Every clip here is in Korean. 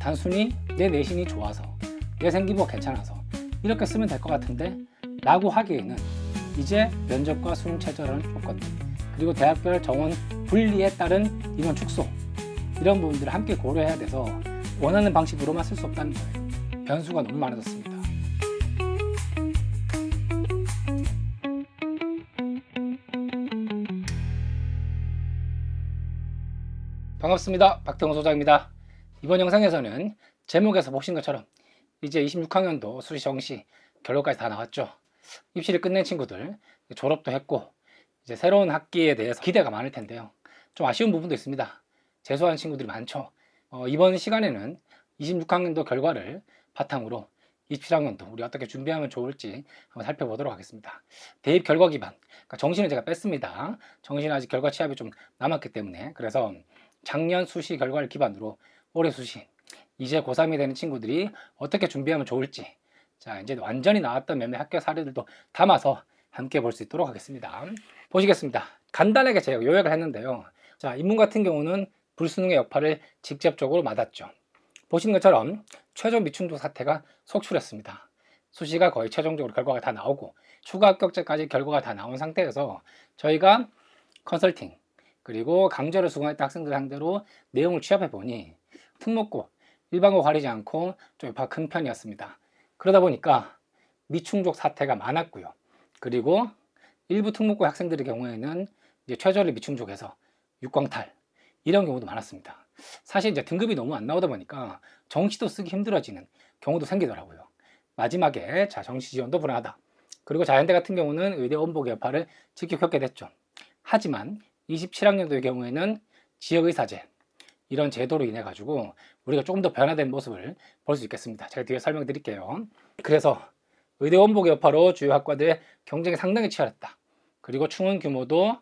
단순히 내 내신이 좋아서, 내 생기부가 괜찮아서 이렇게 쓰면 될 것 같은데 라고 하기에는 이제 면접과 수능 최저라는 조건, 그리고 대학별 정원 분리에 따른 인원 축소, 이런 부분들을 함께 고려해야 돼서 원하는 방식으로만 쓸 수 없다는 거예요. 변수가 너무 많아졌습니다. 반갑습니다. 박태웅 소장입니다. 이번 영상에서는 제목에서 보신 것처럼 이제 26학년도 수시 정시 결과까지 다 나왔죠. 입시를 끝낸 친구들, 졸업도 했고 이제 새로운 학기에 대해서 기대가 많을 텐데요. 좀 아쉬운 부분도 있습니다. 재수한 친구들이 많죠. 이번 시간에는 26학년도 결과를 바탕으로 27학년도 우리 어떻게 준비하면 좋을지 한번 살펴보도록 하겠습니다. 대입 결과 기반, 그러니까 정시는 제가 뺐습니다. 정시는 아직 결과 취합이 좀 남았기 때문에. 그래서 작년 수시 결과를 기반으로 올해 수시, 이제 고3이 되는 친구들이 어떻게 준비하면 좋을지, 자 이제 완전히 나왔던 몇몇 학교 사례들도 담아서 함께 볼 수 있도록 하겠습니다. 보시겠습니다. 간단하게 제가 요약을 했는데요. 자, 인문 같은 경우는 불수능의 여파를 직접적으로 맞았죠. 보시는 것처럼 최종 미충족 사태가 속출했습니다. 수시가 거의 최종적으로 결과가 다 나오고 추가 합격자까지 결과가 다 나온 상태에서 저희가 컨설팅 그리고 강좌를 수강했던 학생들 상대로 내용을 취합해 보니 특목고, 일반고 가리지 않고 좀 여파가 큰 편이었습니다. 그러다 보니까 미충족 사태가 많았고요. 그리고 일부 특목고 학생들의 경우에는 이제 최저를 미충족해서 육광탈, 이런 경우도 많았습니다. 사실 이제 등급이 너무 안 나오다 보니까 정시도 쓰기 힘들어지는 경우도 생기더라고요. 마지막에 자 정시 지원도 불안하다. 그리고 자연대 같은 경우는 의대 원복의 여파를 직접 겪게 됐죠. 하지만 27학년도의 경우에는 지역의사제, 이런 제도로 인해 가지고 우리가 조금 더 변화된 모습을 볼 수 있겠습니다. 제가 뒤에 설명드릴게요. 그래서 의대 원복의 여파로 주요 학과들의 경쟁이 상당히 치열했다. 그리고 충원 규모도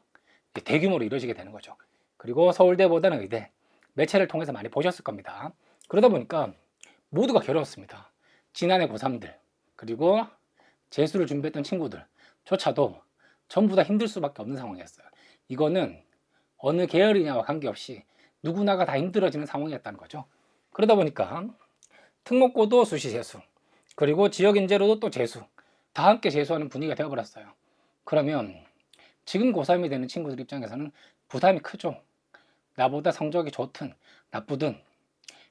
대규모로 이루어지게 되는 거죠. 그리고 서울대보다는 의대, 매체를 통해서 많이 보셨을 겁니다. 그러다 보니까 모두가 괴로웠습니다. 지난해 고3들, 그리고 재수를 준비했던 친구들조차도 전부 다 힘들 수밖에 없는 상황이었어요. 이거는 어느 계열이냐와 관계없이 누구나가 다 힘들어지는 상황이었다는 거죠. 그러다 보니까 특목고도 수시 재수, 그리고 지역인재로도 또 재수, 다 함께 재수하는 분위기가 되어버렸어요. 그러면 지금 고3이 되는 친구들 입장에서는 부담이 크죠. 나보다 성적이 좋든 나쁘든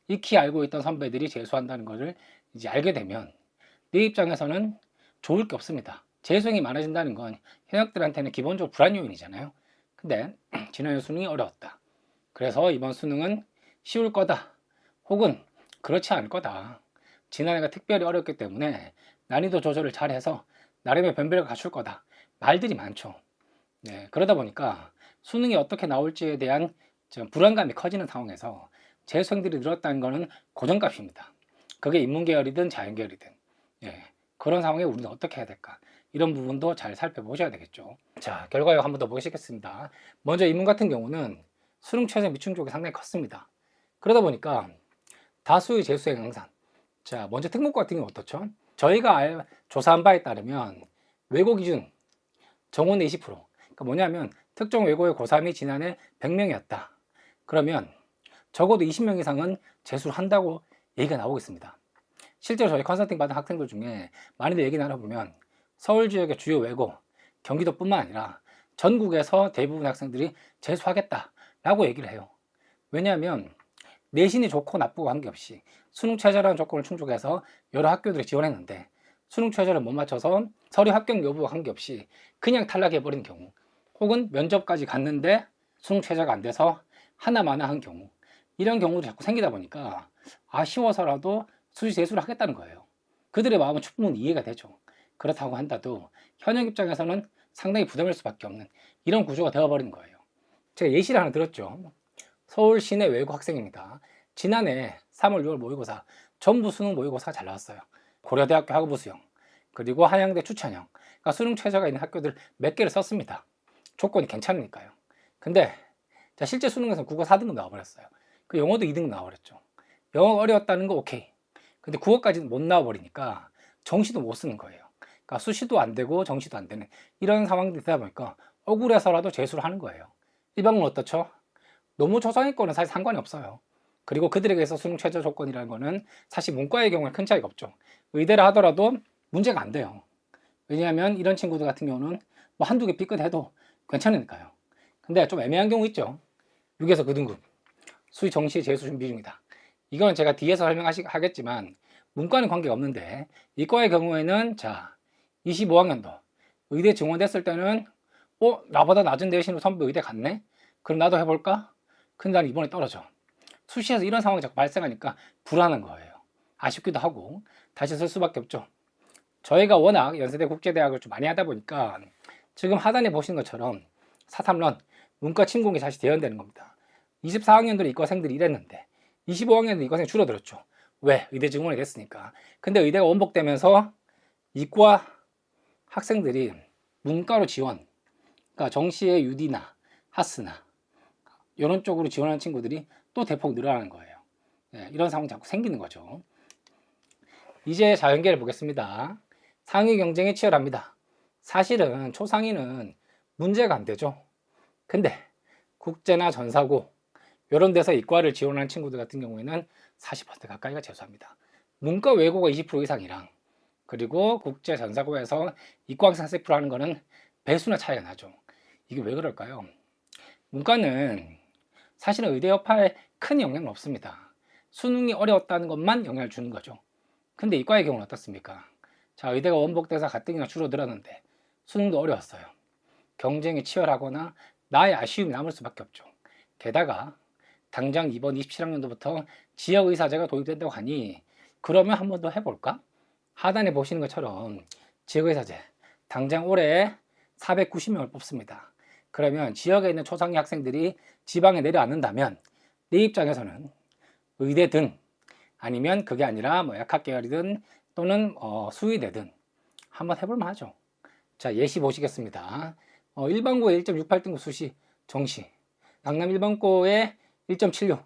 익히 알고 있던 선배들이 재수한다는 것을 이제 알게 되면 내 입장에서는 좋을 게 없습니다. 재수생이 많아진다는 건 현역들한테는 기본적으로 불안 요인이잖아요. 근데 지난해 수능이 어려웠다. 그래서 이번 수능은 쉬울 거다. 혹은 그렇지 않을 거다. 지난해가 특별히 어렵기 때문에 난이도 조절을 잘해서 나름의 변별을 갖출 거다. 말들이 많죠. 네, 그러다 보니까 수능이 어떻게 나올지에 대한 불안감이 커지는 상황에서 재수생들이 늘었다는 것은 고정값입니다. 그게 인문계열이든 자연계열이든. 예, 그런 상황에 우리는 어떻게 해야 될까? 이런 부분도 잘 살펴보셔야 되겠죠. 자, 결과 요약 한번 더 보시겠습니다. 먼저 인문 같은 경우는 수능 최저 미충족이 상당히 컸습니다. 그러다 보니까 다수의 재수생 항상. 자, 먼저 특목고 같은 경우는 어떻죠? 저희가 조사한 바에 따르면 외고 기준 정원의 20%. 그러니까 뭐냐면 특정 외고의 고3이 지난해 100명이었다. 그러면 적어도 20명 이상은 재수를 한다고 얘기가 나오고 있습니다. 실제로 저희 컨설팅 받은 학생들 중에 많이들 얘기 나눠보면 서울 지역의 주요 외고, 경기도뿐만 아니라 전국에서 대부분 학생들이 재수하겠다라고 얘기를 해요. 왜냐하면 내신이 좋고 나쁘고 관계없이 수능 최저라는 조건을 충족해서 여러 학교들이 지원했는데 수능 최저를 못 맞춰서 서류 합격 여부와 관계없이 그냥 탈락해버린 경우, 혹은 면접까지 갔는데 수능 최저가 안 돼서 하나마나한 경우, 이런 경우도 자꾸 생기다 보니까 아쉬워서라도 수시 재수를 하겠다는 거예요. 그들의 마음은 충분히 이해가 되죠. 그렇다고 한다도 현역 입장에서는 상당히 부담일 수밖에 없는 이런 구조가 되어버리는 거예요. 제가 예시를 하나 들었죠. 서울 시내 외고 학생입니다. 지난해 3월 6월 모의고사 전부 수능 모의고사가 잘 나왔어요. 고려대학교 학부부 수형, 그리고 한양대 추천형, 그러니까 수능 최저가 있는 학교들 몇 개를 썼습니다. 조건이 괜찮으니까요. 근데 자, 실제 수능에서는 국어 4등급 나와버렸어요. 그 영어도 2등급 나와버렸죠. 영어가 어려웠다는 거 오케이. 근데 국어까지는 못 나와버리니까 정시도 못 쓰는 거예요. 그러니까 수시도 안 되고 정시도 안 되는 이런 상황들이 되다 보니까 억울해서라도 재수를 하는 거예요. 일반고는 어떻죠? 너무 초상위권은 사실 상관이 없어요. 그리고 그들에게서 수능 최저 조건이라는 거는 사실 문과의 경우는 큰 차이가 없죠. 의대를 하더라도 문제가 안 돼요. 왜냐하면 이런 친구들 같은 경우는 뭐 한두 개 삐끗해도 괜찮으니까요. 근데 좀 애매한 경우 있죠. 6에서 9등급 수시 정시 재수 준비 중이다. 이건 제가 뒤에서 설명하겠지만 문과는 관계가 없는데 이과의 경우에는 자 25학년도 의대 증원됐을 때는 나보다 낮은 내신으로 선배 의대 갔네? 그럼 나도 해볼까? 근데 난 이번에 떨어져. 수시에서 이런 상황이 자꾸 발생하니까 불안한 거예요. 아쉽기도 하고 다시 쓸 수밖에 없죠. 저희가 워낙 연세대 국제대학을 좀 많이 하다 보니까 지금 하단에 보시는 것처럼 4.3런 문과 침공이 다시 대연되는 겁니다. 24학년들은 이과생들이 이랬는데 25학년도 이과생 줄어들었죠. 왜? 의대 증원이 됐으니까. 근데 의대가 원복되면서 이과 학생들이 문과로 지원, 그러니까 정시의 UD나 하스나 이런 쪽으로 지원하는 친구들이 또 대폭 늘어나는 거예요. 이런 상황이 자꾸 생기는 거죠. 이제 자연계를 보겠습니다. 상위 경쟁이 치열합니다. 사실은 초상위는 문제가 안 되죠. 근데 국제나 전사고 이런 데서 이과를 지원하는 친구들 같은 경우에는 40% 가까이가 재수합니다. 문과 외고가 20% 이상이랑 그리고 국제 전사고에서 이과 학생 40% 하는 거는 배수나 차이가 나죠. 이게 왜 그럴까요? 문과는 사실은 의대 여파에 큰 영향은 없습니다. 수능이 어려웠다는 것만 영향을 주는 거죠. 근데 이과의 경우는 어떻습니까? 자, 의대가 원복돼서 가뜩이나 줄어들었는데 수능도 어려웠어요. 경쟁이 치열하거나 나의 아쉬움이 남을 수밖에 없죠. 게다가 당장 이번 27학년도부터 지역의사제가 도입된다고 하니 그러면 한 번 더 해볼까? 하단에 보시는 것처럼 지역의사제 당장 올해 490명을 뽑습니다. 그러면 지역에 있는 초상위 학생들이 지방에 내려앉는다면 내 입장에서는 의대든 아니면 그게 아니라 뭐 약학계열이든 또는 수의대든 한번 해볼만 하죠. 자, 예시 보시겠습니다. 일반고에 1.68등급 수시 정시, 강남 일반고에 1.76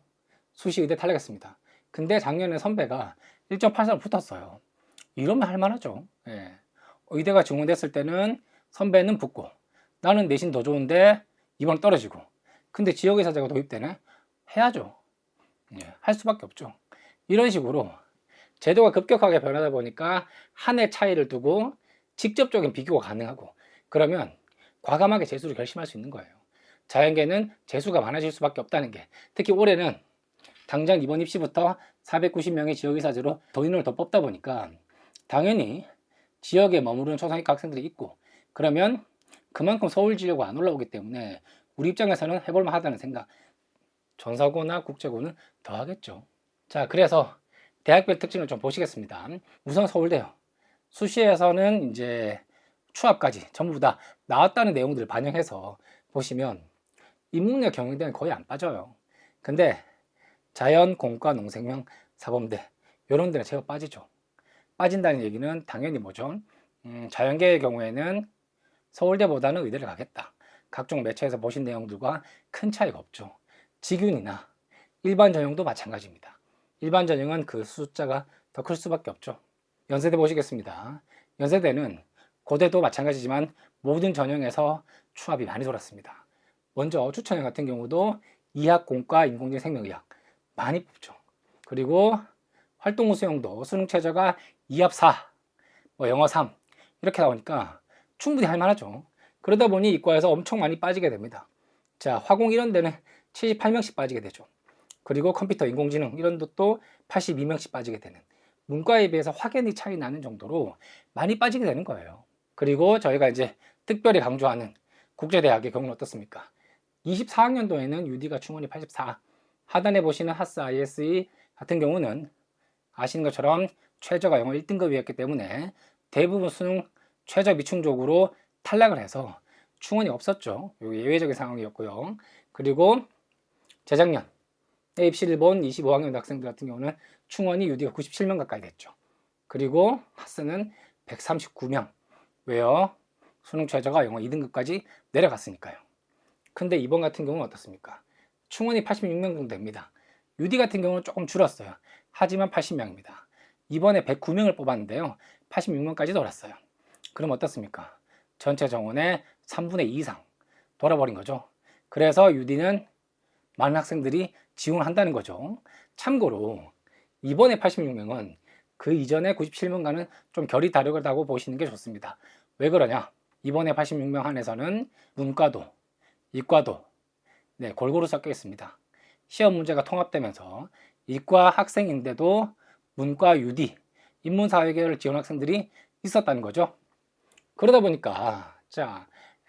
수시 의대 탈락했습니다. 근데 작년에 선배가 1.83을 붙었어요. 이러면 할만하죠. 예. 의대가 증원됐을 때는 선배는 붙고 나는 내신 더 좋은데 이번 떨어지고 근데 지역의사제가 도입되네? 해야죠. 예, 할 수밖에 없죠. 이런 식으로 제도가 급격하게 변하다 보니까 한 해 차이를 두고 직접적인 비교가 가능하고 그러면 과감하게 재수를 결심할 수 있는 거예요. 자연계는 재수가 많아질 수밖에 없다는 게 특히 올해는 당장 이번 입시부터 490명의 지역의사제로 더 인원을 더 뽑다 보니까 당연히 지역에 머무르는 초상위과 학생들이 있고 그러면 그만큼 서울 진료가 안 올라오기 때문에 우리 입장에서는 해볼만 하다는 생각 전사고나 국제고는 더 하겠죠. 자, 그래서 대학별 특징을 좀 보시겠습니다. 우선 서울대요. 수시에서는 이제 추합까지 전부 다 나왔다는 내용들을 반영해서 보시면 인문학 경영대는 거의 안 빠져요. 근데 자연, 공과, 농생명, 사범대 이런 데는 제가 빠지죠. 빠진다는 얘기는 당연히 뭐죠? 자연계의 경우에는 서울대보다는 의대를 가겠다. 각종 매체에서 보신 내용들과 큰 차이가 없죠. 직윤이나 일반 전형도 마찬가지입니다. 일반 전형은 그 숫자가 더 클 수밖에 없죠. 연세대 보시겠습니다. 연세대는 고대도 마찬가지지만 모든 전형에서 추합이 많이 돌았습니다. 먼저 추천형 같은 경우도 이학, 공과, 인공지능, 생명의학 많이 뽑죠. 그리고 활동우 수용도 수능 최저가 2합 4, 영어 3 이렇게 나오니까 충분히 할만하죠. 그러다 보니 이과에서 엄청 많이 빠지게 됩니다. 자, 화공 이런 데는 78명씩 빠지게 되죠. 그리고 컴퓨터, 인공지능 이런 것도 82명씩 빠지게 되는 문과에 비해서 확연히 차이 나는 정도로 많이 빠지게 되는 거예요. 그리고 저희가 이제 특별히 강조하는 국제대학의 경우는 어떻습니까? 24학년도에는 UD가 충원이 84, 하단에 보시는 하스 ISE 같은 경우는 아시는 것처럼 최저가 영어 1등급이었기 때문에 대부분 수능 최저 미충족으로 탈락을 해서 충원이 없었죠. 요 예외적인 상황이었고요. 그리고 재작년 입시를 본 25학년 학생들 같은 경우는 충원이 UD가 97명 가까이 됐죠. 그리고 하스는 139명. 왜요? 수능 최저가 영어 2등급까지 내려갔으니까요. 근데 이번 같은 경우는 어떻습니까? 충원이 86명 정도 됩니다. UD 같은 경우는 조금 줄었어요. 하지만 80명입니다. 이번에 109명을 뽑았는데요. 86명까지 돌았어요. 그럼 어떻습니까? 전체 정원의 3분의 2 이상 돌아버린 거죠. 그래서 UD는 많은 학생들이 지원을 한다는 거죠. 참고로 이번에 86명은 그 이전에 97명과는 좀 결이 다르다고 보시는 게 좋습니다. 왜 그러냐? 이번에 86명 안에서는 문과도, 이과도 골고루 섞여 있습니다. 시험 문제가 통합되면서 이과 학생인데도 문과 UD, 인문사회계열 지원 학생들이 있었다는 거죠. 그러다 보니까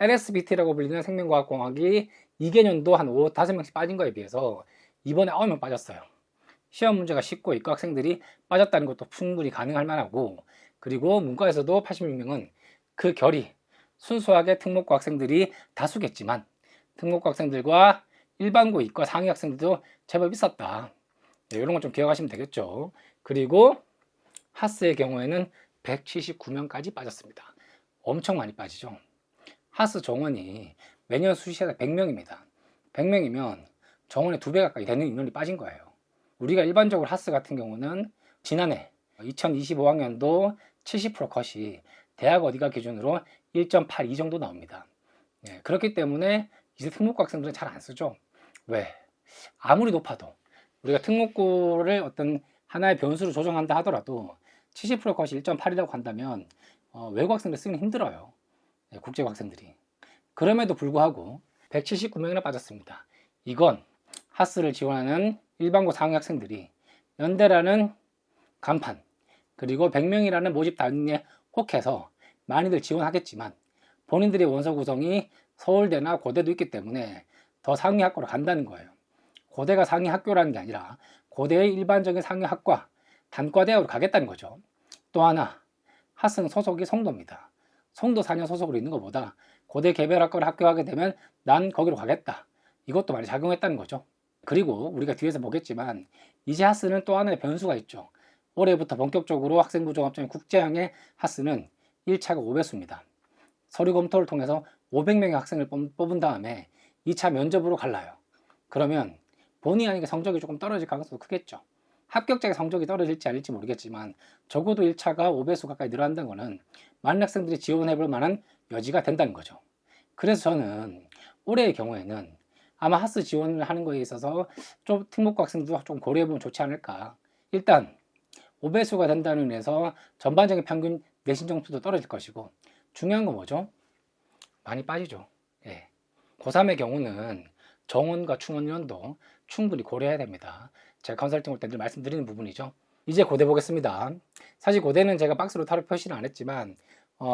LSBT라고 불리는 생명과학공학이 2개년도 한 5-5명씩 빠진 거에 비해서 이번에 9명 빠졌어요. 시험 문제가 쉽고 이과 학생들이 빠졌다는 것도 충분히 가능할 만하고, 그리고 문과에서도 86명은 그 결이 순수하게 특목고 학생들이 다수겠지만 특목고 학생들과 일반고 이과 상위 학생들도 제법 있었다. 이런 건 좀 기억하시면 되겠죠. 그리고 하스의 경우에는 179명까지 빠졌습니다. 엄청 많이 빠지죠. 하스 정원이 매년 수시에서 100명입니다. 100명이면 정원의 2배 가까이 되는 인원이 빠진 거예요. 우리가 일반적으로 하스 같은 경우는 지난해 2025학년도 70% 컷이 대학 어디가 기준으로 1.82 정도 나옵니다. 그렇기 때문에 이제 특목고 학생들은 잘 안 쓰죠. 왜? 아무리 높아도 우리가 특목고를 어떤 하나의 변수로 조정한다 하더라도 70% 컷이 1.8이라고 한다면 외국 학생들 쓰기는 힘들어요. 국제고 학생들이. 그럼에도 불구하고 179명이나 빠졌습니다. 이건 하스를 지원하는 일반고 상위 학생들이 연대라는 간판, 그리고 100명이라는 모집 단위에 혹해서 많이들 지원하겠지만 본인들의 원서 구성이 서울대나 고대도 있기 때문에 더 상위 학교로 간다는 거예요. 고대가 상위 학교라는 게 아니라 고대의 일반적인 상위 학과, 단과대학으로 가겠다는 거죠. 또 하나, 하스는 소속이 송도입니다. 송도 4년 소속으로 있는 것보다 고대 개별학과를 합격하게 되면 난 거기로 가겠다. 이것도 많이 작용했다는 거죠. 그리고 우리가 뒤에서 보겠지만 이제 하스는 또 하나의 변수가 있죠. 올해부터 본격적으로 학생부 종합전형 국제형의 하스는 1차가 5배수입니다. 서류 검토를 통해서 500명의 학생을 뽑은 다음에 2차 면접으로 갈라요. 그러면 본의 아니게 성적이 조금 떨어질 가능성도 크겠죠. 합격자의 성적이 떨어질지 아닐지 모르겠지만 적어도 1차가 5배수 가까이 늘어난다는 것은 많은 학생들이 지원해볼 만한 여지가 된다는 거죠. 그래서 저는 올해의 경우에는 아마 하스 지원을 하는 거에 있어서 좀 특목고 학생도 좀 고려해보면 좋지 않을까. 일단 5배수가 된다는 의미에서 전반적인 평균 내신 점수도 떨어질 것이고, 중요한 건 뭐죠? 많이 빠지죠. 고3의 경우는 정원과 충원 인원도 충분히 고려해야 됩니다. 제가 컨설팅 올 때 늘 말씀드리는 부분이죠. 이제 고대 보겠습니다. 사실 고대는 제가 박스로 따로 표시는 안 했지만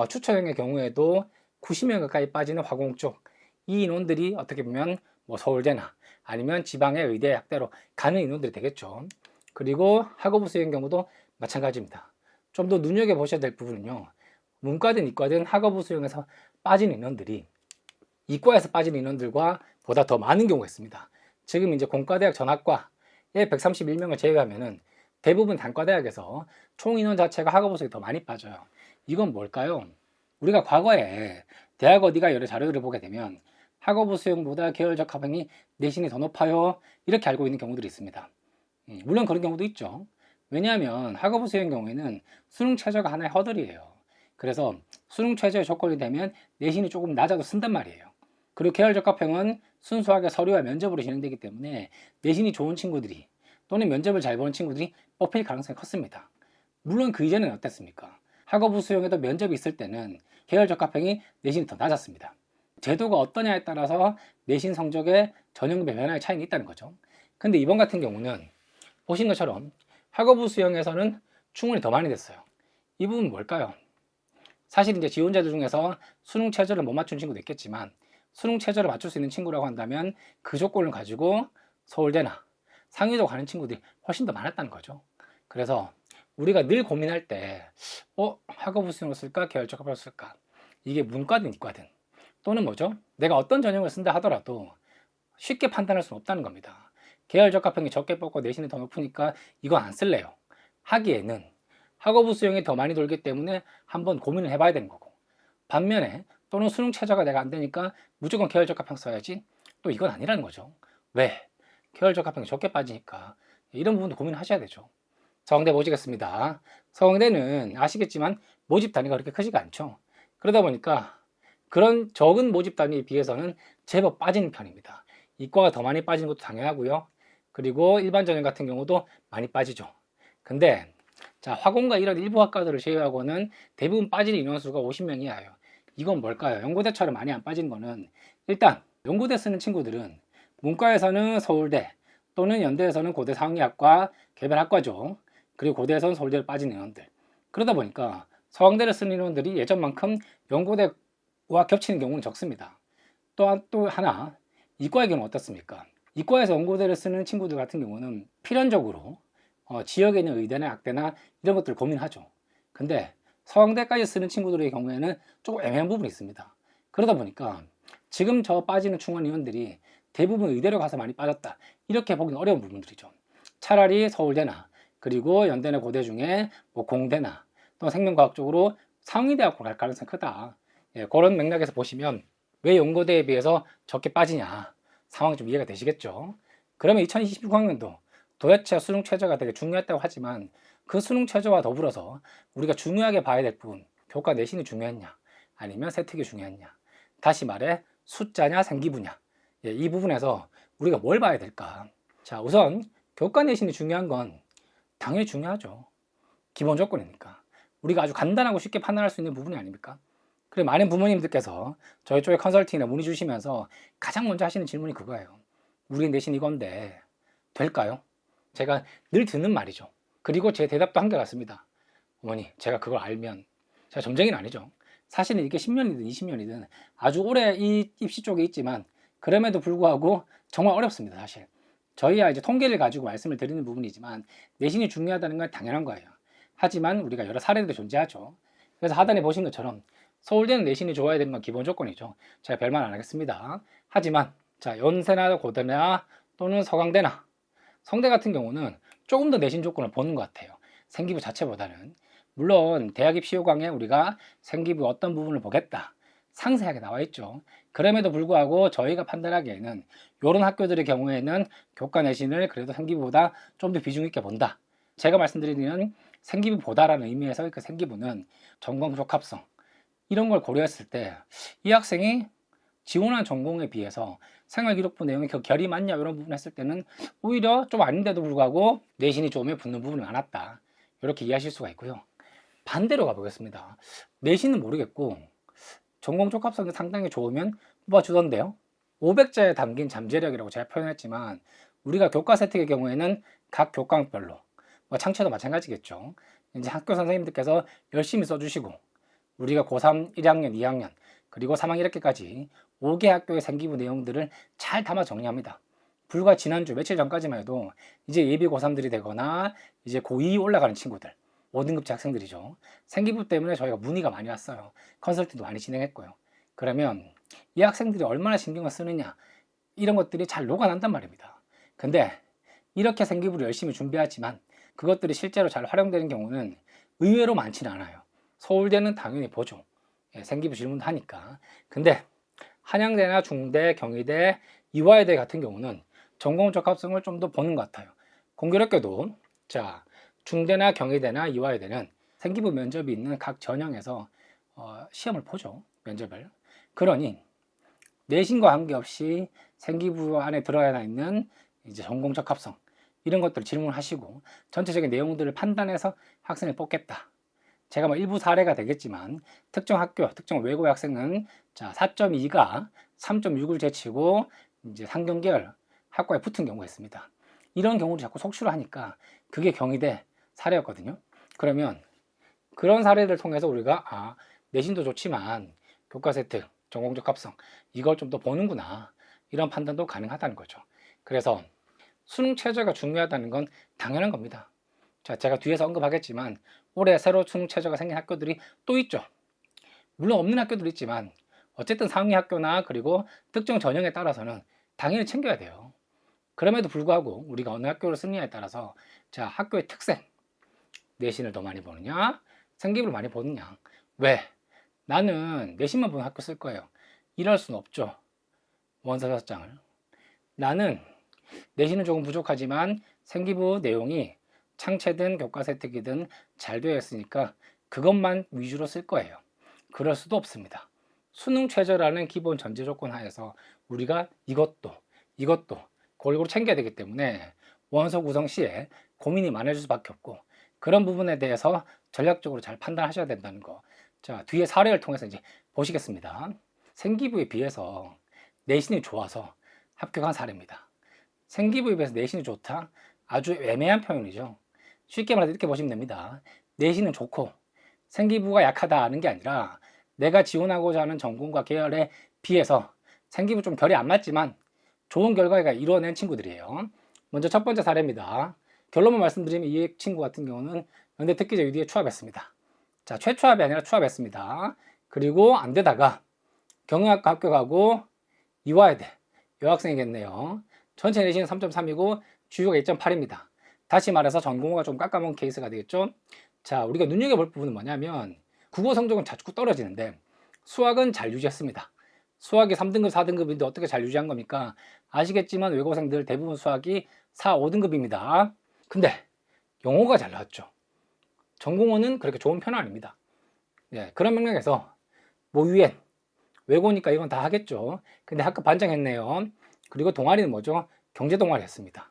추천형의 경우에도 90명 가까이 빠지는 화공 쪽, 이 인원들이 어떻게 보면 뭐 서울대나 아니면 지방의 의대 약대로 가는 인원들이 되겠죠. 그리고 학업부 수행 경우도 마찬가지입니다. 좀 더 눈여겨보셔야 될 부분은요, 문과든 이과든 학업부 수용에서 빠진 인원들이 이과에서 빠진 인원들과 보다 더 많은 경우가 있습니다. 지금 이제 공과대학 전학과에 131명을 제외하면은 대부분 단과대학에서 총 인원 자체가 학업부 수용이 더 많이 빠져요. 이건 뭘까요? 우리가 과거에 대학 어디가 여러 자료를 보게 되면 학업부 수용보다 계열적 합격이 내신이 더 높아요, 이렇게 알고 있는 경우들이 있습니다. 물론 그런 경우도 있죠. 왜냐하면 학업부 수용 경우에는 수능 최저가 하나의 허들이에요. 그래서 수능 최저의 조건이 되면 내신이 조금 낮아도 쓴단 말이에요. 그리고 계열적 합격은 순수하게 서류와 면접으로 진행되기 때문에 내신이 좋은 친구들이 또는 면접을 잘 보는 친구들이 뽑힐 가능성이 컸습니다. 물론 그 이전에는 어땠습니까? 학업부 수용에도 면접이 있을 때는 계열적 합격이 내신이 더 낮았습니다. 제도가 어떠냐에 따라서 내신 성적의 전형별 변화의 차이는 있다는 거죠. 근데 이번 같은 경우는 보신 것처럼 학업부 수용에서는 충분히 더 많이 됐어요. 이 부분은 뭘까요? 사실 이제 지원자들 중에서 수능 최저를 못 맞춘 친구도 있겠지만 수능 최저를 맞출 수 있는 친구라고 한다면 그 조건을 가지고 서울대나 상위로 가는 친구들이 훨씬 더 많았다는 거죠. 그래서 우리가 늘 고민할 때 학업부 수용을 쓸까 계열적 합격을 쓸까, 이게 문과든 이과든 또는 뭐죠? 내가 어떤 전형을 쓴다 하더라도 쉽게 판단할 수는 없다는 겁니다. 계열적 합격이 적게 뽑고 내신이 더 높으니까 이건 안 쓸래요 하기에는 학업부 수용이 더 많이 돌기 때문에 한번 고민을 해봐야 되는 거고, 반면에 또는 수능 최저가 내가 안 되니까 무조건 계열적 합격 써야지, 또 이건 아니라는 거죠. 왜? 계열적 합격이 적게 빠지니까. 이런 부분도 고민하셔야 되죠. 서강대 보시겠습니다. 서강대는 아시겠지만 모집 단위가 그렇게 크지가 않죠. 그러다 보니까 그런 적은 모집 단위에 비해서는 제법 빠지는 편입니다. 이과가 더 많이 빠지는 것도 당연하고요. 그리고 일반 전형 같은 경우도 많이 빠지죠. 근데 자, 화공과 이런 일부 학과들을 제외하고는 대부분 빠지는 인원수가 50명 이하예요. 이건 뭘까요? 연고대처럼 많이 안 빠지는 거는 일단 연고대 쓰는 친구들은 문과에서는 서울대 또는 연대에서는 고대 상위학과 개별학과죠. 그리고 고대에서는 서울대를 빠진 인원들. 그러다 보니까 서강대를 쓰는 인원들이 예전만큼 연고대와 겹치는 경우는 적습니다. 또 하나, 이과의 경우는 어떻습니까? 이과에서 연고대를 쓰는 친구들 같은 경우는 필연적으로 지역에 있는 의대나 약대나 이런 것들을 고민하죠. 근데 서강대까지 쓰는 친구들의 경우에는 조금 애매한 부분이 있습니다. 그러다 보니까 지금 저 빠지는 충원 인원들이 대부분 의대로 가서 많이 빠졌다. 이렇게 보기는 어려운 부분들이죠. 차라리 서울대나 그리고 연대나 고대 중에 뭐 공대나 또 생명과학 쪽으로 상위대학으로 갈 가능성이 크다. 예, 그런 맥락에서 보시면 왜 연고대에 비해서 적게 빠지냐 상황이 좀 이해가 되시겠죠. 그러면 2026학년도 도대체 수능 최저가 되게 중요했다고 하지만 그 수능 최저와 더불어서 우리가 중요하게 봐야 될 부분, 교과 내신이 중요했냐 아니면 세특이 중요했냐, 다시 말해 숫자냐 생기부냐, 예, 이 부분에서 우리가 뭘 봐야 될까. 자, 우선 교과 내신이 중요한 건 당연히 중요하죠. 기본 조건이니까. 우리가 아주 간단하고 쉽게 판단할 수 있는 부분이 아닙니까? 그래, 많은 부모님들께서 저희 쪽에 컨설팅이나 문의 주시면서 가장 먼저 하시는 질문이 그거예요. 우리 내신 이건데 될까요? 제가 늘 듣는 말이죠. 그리고 제 대답도 한결같습니다. 어머니, 제가 그걸 알면, 제가 점쟁이는 아니죠. 사실은 이게 10년이든 20년이든 아주 오래 이 입시 쪽에 있지만 그럼에도 불구하고 정말 어렵습니다. 사실 저희야 이제 통계를 가지고 말씀을 드리는 부분이지만 내신이 중요하다는 건 당연한 거예요. 하지만 우리가 여러 사례들이 존재하죠. 그래서 하단에 보신 것처럼 서울대는 내신이 좋아야 되는 건 기본 조건이죠. 제가 별말 안 하겠습니다. 하지만 자, 연세나 고대나 또는 서강대나 성대 같은 경우는 조금 더 내신 조건을 보는 것 같아요. 생기부 자체보다는. 물론 대학 입시 요강에 우리가 생기부 어떤 부분을 보겠다 상세하게 나와 있죠. 그럼에도 불구하고 저희가 판단하기에는 이런 학교들의 경우에는 교과 내신을 그래도 생기부보다 좀 더 비중 있게 본다. 제가 말씀드리는 생기부보다라는 의미에서 그 생기부는 전공 적합성 이런 걸 고려했을 때 이 학생이 지원한 전공에 비해서 생활기록부 내용이 그 결이 맞냐 이런 부분 했을 때는 오히려 좀 아닌데도 불구하고 내신이 좋으면 붙는 부분이 많았다. 이렇게 이해하실 수가 있고요. 반대로 가보겠습니다. 내신은 모르겠고 전공 적합성이 상당히 좋으면 뽑아주던데요. 500자에 담긴 잠재력이라고 제가 표현했지만 우리가 교과 세특의 경우에는 각 교과별로 창체도 마찬가지겠죠. 이제 학교 선생님들께서 열심히 써주시고 우리가 고3 1학년, 2학년 그리고 3학년 이렇게까지 5개 학교의 생기부 내용들을 잘 담아 정리합니다. 불과 지난주 며칠 전까지만 해도 이제 예비 고3들이 되거나 이제 고2 올라가는 친구들 5등급제 학생들이죠. 생기부 때문에 저희가 문의가 많이 왔어요. 컨설팅도 많이 진행했고요. 그러면 이 학생들이 얼마나 신경을 쓰느냐 이런 것들이 잘 녹아난단 말입니다. 근데 이렇게 생기부를 열심히 준비하지만 그것들이 실제로 잘 활용되는 경우는 의외로 많지는 않아요. 서울대는 당연히 보죠. 예, 생기부 질문도 하니까. 근데 한양대나 중대, 경희대, 이화여대 같은 경우는 전공 적합성을 좀 더 보는 것 같아요. 공교롭게도 자, 중대나 경희대나 이화여대는 생기부 면접이 있는 각 전형에서 시험을 보죠. 면접을. 그러니 내신과 관계없이 생기부 안에 들어야 있는 이제 전공 적합성 이런 것들을 질문하시고 전체적인 내용들을 판단해서 학생을 뽑겠다. 제가 뭐 일부 사례가 되겠지만 특정 학교, 특정 외고의 학생은 자 4.2가 3.6을 제치고 이제 상경계열 학과에 붙은 경우가 있습니다. 이런 경우를 자꾸 속출을 하니까 그게 경희대 사례였거든요. 그러면 그런 사례를 통해서 우리가 내신도 좋지만 교과 세특, 전공적 합성 이걸 좀 더 보는구나 이런 판단도 가능하다는 거죠. 그래서 수능 최저가 중요하다는 건 당연한 겁니다. 자, 제가 뒤에서 언급하겠지만 올해 새로 수능 최저가 생긴 학교들이 또 있죠. 물론 없는 학교도 있지만 어쨌든 상위 학교나 그리고 특정 전형에 따라서는 당연히 챙겨야 돼요. 그럼에도 불구하고 우리가 어느 학교를 쓰느냐에 따라서 자, 학교의 특색, 내신을 더 많이 보느냐 생기부를 많이 보느냐. 왜? 나는 내신만 보는 학교 쓸 거예요. 이럴 수는 없죠. 원서 6장을. 나는 내신은 조금 부족하지만 생기부 내용이 창체든 교과 세특이든 잘 되어 있으니까 그것만 위주로 쓸 거예요. 그럴 수도 없습니다. 수능 최저라는 기본 전제 조건 하에서 우리가 이것도 골고루 챙겨야 되기 때문에 원서 구성 시에 고민이 많아질 수밖에 없고, 그런 부분에 대해서 전략적으로 잘 판단하셔야 된다는 거. 자, 뒤에 사례를 통해서 이제 보시겠습니다. 생기부에 비해서 내신이 좋아서 합격한 사례입니다. 생기부에 비해서 내신이 좋다? 아주 애매한 표현이죠. 쉽게 말해서 이렇게 보시면 됩니다. 내신은 좋고 생기부가 약하다는 게 아니라 내가 지원하고자 하는 전공과 계열에 비해서 생기부 좀 결이 안 맞지만 좋은 결과가 이루어낸 친구들이에요. 먼저 첫 번째 사례입니다. 결론만 말씀드리면 이 친구 같은 경우는 연대 특기자 UD에 추합했습니다. 자, 최추합이 아니라 추합했습니다. 그리고 안 되다가 경영학과 합격하고 이화여대 여학생이겠네요. 전체 내신은 3.3이고 주요가 2.8입니다. 다시 말해서 전공어가 좀 깎아먹은 케이스가 되겠죠. 자, 우리가 눈여겨볼 부분은 뭐냐면 국어 성적은 자꾸 떨어지는데 수학은 잘 유지했습니다. 수학이 3등급, 4등급인데 어떻게 잘 유지한 겁니까? 아시겠지만 외고생들 대부분 수학이 4, 5등급입니다. 근데 영어가 잘 나왔죠. 전공어는 그렇게 좋은 편은 아닙니다. 네, 그런 맥락에서 모의엔 외고니까 이건 다 하겠죠. 근데 학급 반장했네요. 그리고 동아리는 뭐죠? 경제 동아리 했습니다.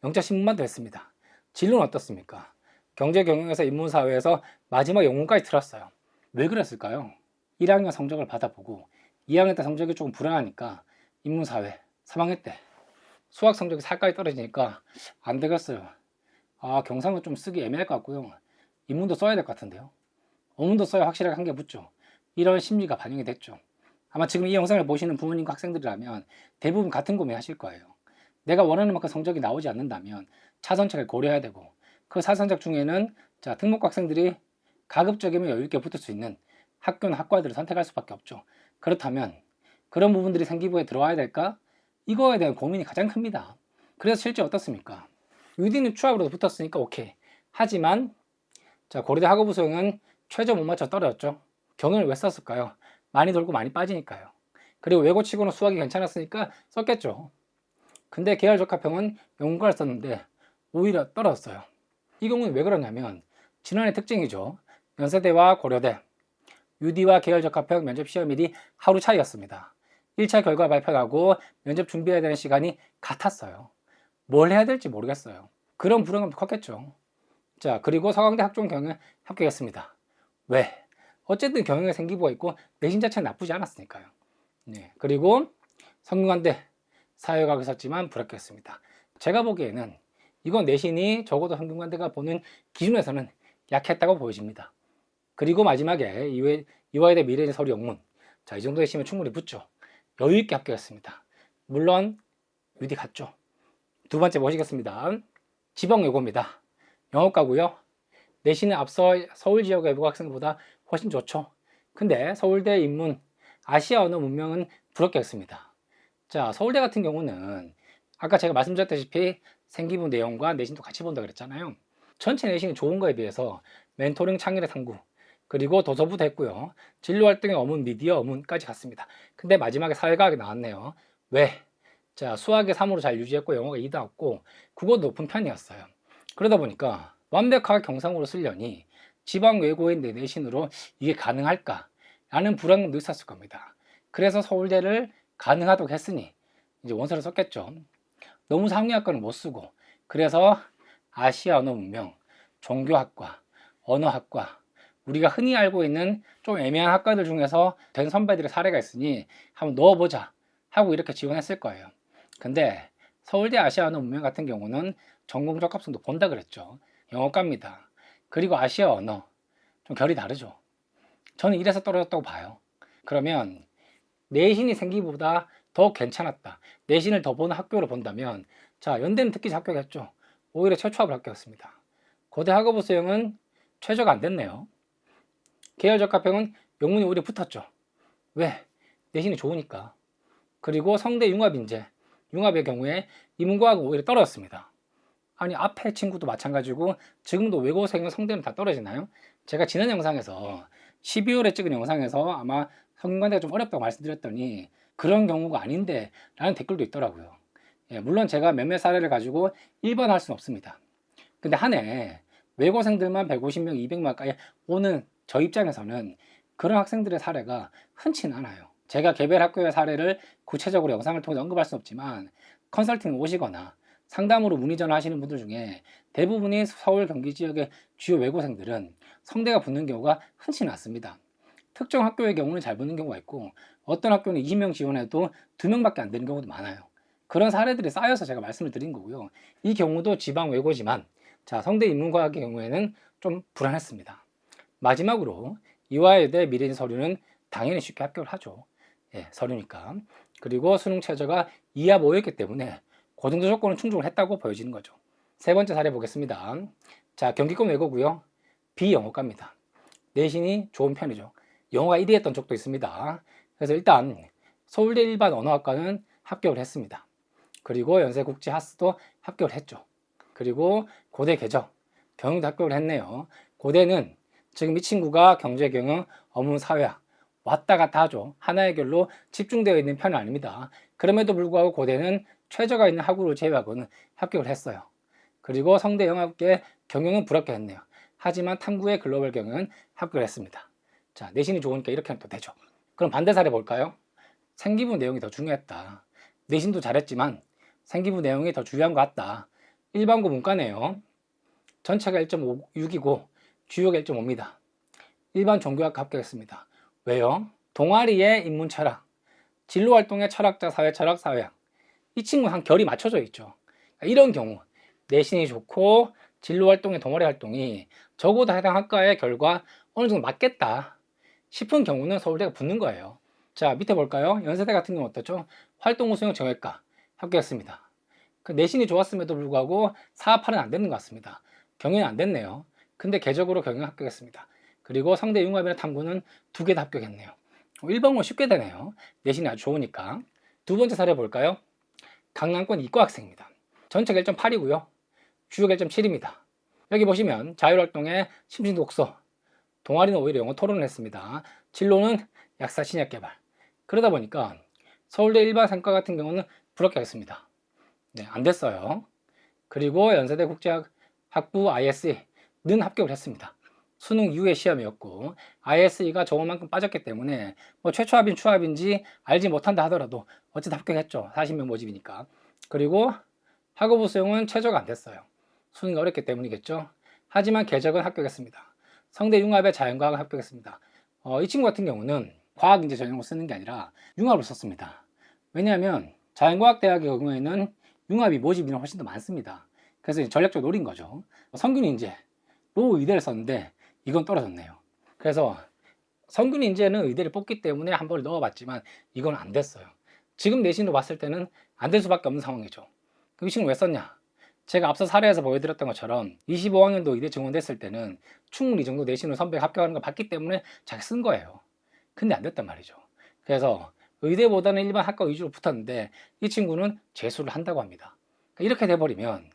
영자 신문만도 했습니다. 진로는 어떻습니까? 경제 경영에서 인문사회에서 마지막 영문까지 틀었어요. 왜 그랬을까요? 1학년 성적을 받아보고 2학년 때 성적이 조금 불안하니까 인문사회 3학년 때 수학 성적이 4까지 떨어지니까 안 되겠어요. 아, 경상은 좀 쓰기 애매할 것 같고요. 인문도 써야 될 것 같은데요. 어문도 써야 확실하게 한 게 붙죠. 이런 심리가 반영이 됐죠. 아마 지금 이 영상을 보시는 부모님과 학생들이라면 대부분 같은 고민 하실 거예요. 내가 원하는 만큼 성적이 나오지 않는다면 차선책을 고려해야 되고, 그 차선책 중에는 자, 특목고 학생들이 가급적이면 여유 있게 붙을 수 있는 학교나 학과들을 선택할 수밖에 없죠. 그렇다면 그런 부분들이 생기부에 들어와야 될까? 이거에 대한 고민이 가장 큽니다. 그래서 실제 어떻습니까? UD는 추합으로 붙었으니까 오케이. 하지만 자, 고려대 학업부 수행은 최저 못 맞춰 떨어졌죠. 경영을 왜 썼을까요? 많이 돌고 많이 빠지니까요. 그리고 외고치고는 수학이 괜찮았으니까 썼겠죠. 근데 계열적합형은 영문과를 썼는데 오히려 떨어졌어요. 이 경우는 왜 그러냐면 지난해 특징이죠. 연세대와 고려대, UD와 계열적합형 면접 시험일이 하루 차이였습니다. 1차 결과 발표하고 면접 준비해야 되는 시간이 같았어요. 뭘 해야 될지 모르겠어요. 그런 불안감도 컸겠죠. 자, 그리고 서강대 학종 경영에 합격했습니다. 왜? 어쨌든 경영에 생기부가 있고 내신 자체는 나쁘지 않았으니까요. 네, 그리고 성균관대 사회학을 썼지만 불합격했습니다. 제가 보기에는 이건 내신이 적어도 성균관대가 보는 기준에서는 약했다고 보여집니다. 그리고 마지막에 이화여대 미래인 서류 영문. 자, 이 정도 되시면 충분히 붙죠. 여유 있게 합격했습니다. 물론 UD 갔죠. 두 번째 모시겠습니다. 지방외고입니다. 영어과고요. 내신은 앞서 서울 지역 외부 학생보다 훨씬 좋죠. 근데 서울대 인문 아시아 언어 문명은 불합격했습니다. 자, 서울대 같은 경우는 아까 제가 말씀드렸다시피 생기부 내용과 내신도 같이 본다 그랬잖아요. 전체 내신이 좋은 거에 비해서 멘토링 창의력 탐구 그리고 도서부도 했고요. 진로활동의 어문, 미디어 어문까지 갔습니다. 근데 마지막에 사회과학이 나왔네요. 왜? 자, 수학에 3으로 잘 유지했고 영어가 2 나왔고 국어도 높은 편이었어요. 그러다 보니까 완벽하게 경상으로 쓰려니 지방 외고인 내 내신으로 이게 가능할까? 라는 불안감도 있었을 겁니다. 그래서 서울대를 가능하다고 했으니 이제 원서를 썼겠죠. 너무 상위학과는 못 쓰고, 그래서 아시아 언어 문명, 종교학과, 언어학과, 우리가 흔히 알고 있는 좀 애매한 학과들 중에서 된 선배들의 사례가 있으니 한번 넣어보자 하고 이렇게 지원했을 거예요. 근데 서울대 아시아 언어 문명 같은 경우는 전공 적합성도 본다 그랬죠. 영어과입니다. 그리고 아시아 언어 좀 결이 다르죠. 저는 이래서 떨어졌다고 봐요. 그러면 내신이 생기보다 더 괜찮았다. 내신을 더 보는 학교로 본다면, 자, 연대는 특기자 합격했죠. 오히려 최초합을 합격했습니다. 고대 학업부 수행은 최저가 안 됐네요. 계열적합형은 영문이 오히려 붙었죠. 왜? 내신이 좋으니까. 그리고 성대 융합인재, 융합의 경우에 인문과학은 오히려 떨어졌습니다. 아니, 앞에 친구도 마찬가지고 지금도 외고생은 성대는 다 떨어지나요? 제가 지난 영상에서 12월에 찍은 영상에서 아마 성균관대가 좀 어렵다고 말씀드렸더니 그런 경우가 아닌데 라는 댓글도 있더라고요. 예, 물론 제가 몇몇 사례를 가지고 1번 할 수는 없습니다. 근데 한 해 외고생들만 150명, 200명까지 오는 저 입장에서는 그런 학생들의 사례가 흔치는 않아요. 제가 개별 학교의 사례를 구체적으로 영상을 통해 언급할 수는 없지만 컨설팅 오시거나 상담으로 문의 전화하시는 분들 중에 대부분이 서울 경기 지역의 주요 외고생들은 성대가 붙는 경우가 흔치 않습니다. 특정 학교의 경우는 잘 붙는 경우가 있고 어떤 학교는 20명 지원해도 2명밖에 안 되는 경우도 많아요. 그런 사례들이 쌓여서 제가 말씀을 드린 거고요. 이 경우도 지방 외고지만 자, 성대 인문과학의 경우에는 좀 불안했습니다. 마지막으로 이화여대 미래인 서류는 당연히 쉽게 합격을 하죠. 예, 서류니까. 그리고 수능 최저가 2하 5였기 때문에 그 정도 조건은 충족을 했다고 보여지는 거죠. 세 번째 사례 보겠습니다. 자, 경기권 외고고요. 비영어과입니다. 내신이 좋은 편이죠. 영어가 1위 했던 적도 있습니다. 그래서 일단 서울대 일반 언어학과는 합격을 했습니다. 그리고 연세국제 하스도 합격을 했죠. 그리고 고대 개정, 경영도 합격을 했네요. 고대는 지금 이 친구가 경제, 경영, 업무, 사회학 왔다 갔다 하죠. 하나의 결로 집중되어 있는 편은 아닙니다. 그럼에도 불구하고 고대는 최저가 있는 학우를 제외하고는 합격을 했어요. 그리고 성대 영화계 경영은 불합격했네요. 하지만 탐구의 글로벌 경영은 합격을 했습니다. 자, 내신이 좋으니까 이렇게 하면 또 되죠. 그럼 반대 사례 볼까요? 생기부 내용이 더 중요했다. 내신도 잘했지만 생기부 내용이 더 중요한 것 같다. 일반고 문과네요. 전체가 1.6이고 주요가 1.5입니다. 일반 종교학과 합격했습니다. 왜요? 동아리의 인문철학, 진로활동의 철학자, 사회철학, 사회학. 이 친구는 한 결이 맞춰져 있죠. 이런 경우 내신이 좋고 진로활동의 동아리 활동이 적어도 해당 학과의 결과 어느 정도 맞겠다 싶은 경우는 서울대가 붙는 거예요. 자, 밑에 볼까요? 연세대 같은 경우 어떻죠? 활동 우수형 정외과 합격했습니다. 그 내신이 좋았음에도 불구하고 사업하는 안 되는 것 같습니다. 경영이 안 됐네요. 근데 계적으로 경영 합격했습니다. 그리고 성대 융합이나 탐구는 2개 다 합격했네요. 1번은 쉽게 되네요. 내신이 아주 좋으니까. 두 번째 사례 볼까요? 강남권 이과 학생입니다. 전체가 1.8이고요. 주요가 1.7입니다. 여기 보시면 자율활동에 심신독서, 동아리는 오히려 영어 토론을 했습니다. 진로는 약사 신약 개발. 그러다 보니까 서울대 일반 상과 같은 경우는 불합격했습니다. 네, 안 됐어요. 그리고 연세대 국제학부 ISE는 합격을 했습니다. 수능 이후의 시험이었고 ISE가 저만큼 빠졌기 때문에 뭐 최초합인 추합인지 알지 못한다 하더라도 어쨌든 합격했죠. 40명 모집이니까. 그리고 학업부 수용은 최저가 안 됐어요. 수능이 어렵기 때문이겠죠. 하지만 계적은 합격했습니다. 성대 융합의 자연과학을 합격했습니다. 이 친구 같은 경우는 과학인재 전형으로 쓰는 게 아니라 융합을 썼습니다. 왜냐하면 자연과학대학의 경우에는 융합이 모집이 훨씬 더 많습니다. 그래서 전략적으로 노린 거죠. 성균인재로 의대를 썼는데 이건 떨어졌네요. 그래서 성균인재는 의대를 뽑기 때문에 한 번을 넣어봤지만 이건 안 됐어요. 지금 내신으로 봤을 때는 안 될 수밖에 없는 상황이죠. 그럼 이 친구 왜 썼냐? 제가 앞서 사례에서 보여드렸던 것처럼 25학년도 의대 증원됐을 때는 충분히 이 정도 내신으로 선배 합격하는 걸 봤기 때문에 잘 쓴 거예요. 근데 안 됐단 말이죠. 그래서 의대보다는 일반 학과 위주로 붙었는데 이 친구는 재수를 한다고 합니다. 이렇게 돼버리면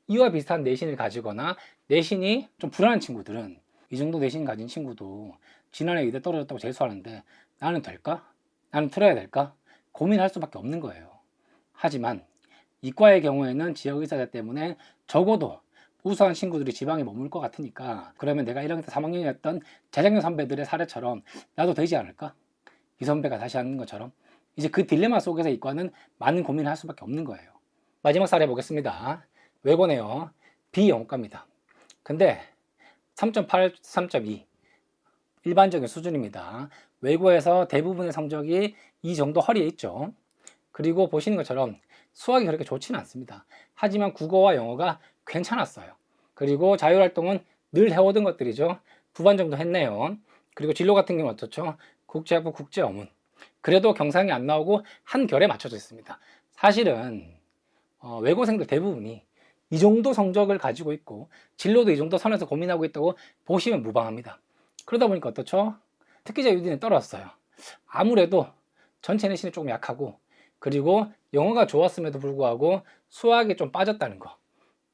이와 비슷한 내신을 가지거나 내신이 좀 불안한 친구들은 이 정도 내신 가진 친구도 지난해 의대 떨어졌다고 재수하는데 나는 될까? 나는 틀어야 될까? 고민할 수밖에 없는 거예요. 하지만 이과의 경우에는 지역의사제 때문에 적어도 우수한 친구들이 지방에 머물 것 같으니까 그러면 내가 1학년 때 3학년이었던 재작년 선배들의 사례처럼 나도 되지 않을까? 이 선배가 다시 하는 것처럼 이제 그 딜레마 속에서 이과는 많은 고민을 할 수밖에 없는 거예요. 마지막 사례 보겠습니다. 외고네요. 비영어과입니다. 근데 3.8, 3.2 일반적인 수준입니다. 외고에서 대부분의 성적이 이 정도 허리에 있죠. 그리고 보시는 것처럼 수학이 그렇게 좋지는 않습니다. 하지만 국어와 영어가 괜찮았어요. 그리고 자율활동은 늘 해오던 것들이죠. 9반 정도 했네요. 그리고 진로 같은 경우는 어떻죠? 국제학부 국제어문. 그래도 경상이 안 나오고 한 결에 맞춰져 있습니다. 사실은 외고생들 대부분이 이 정도 성적을 가지고 있고 진로도 이 정도 선에서 고민하고 있다고 보시면 무방합니다. 그러다 보니까 어떻죠? 특기자 유디는 떨어졌어요. 아무래도 전체 내신이 조금 약하고 그리고 영어가 좋았음에도 불구하고 수학에 좀 빠졌다는 거.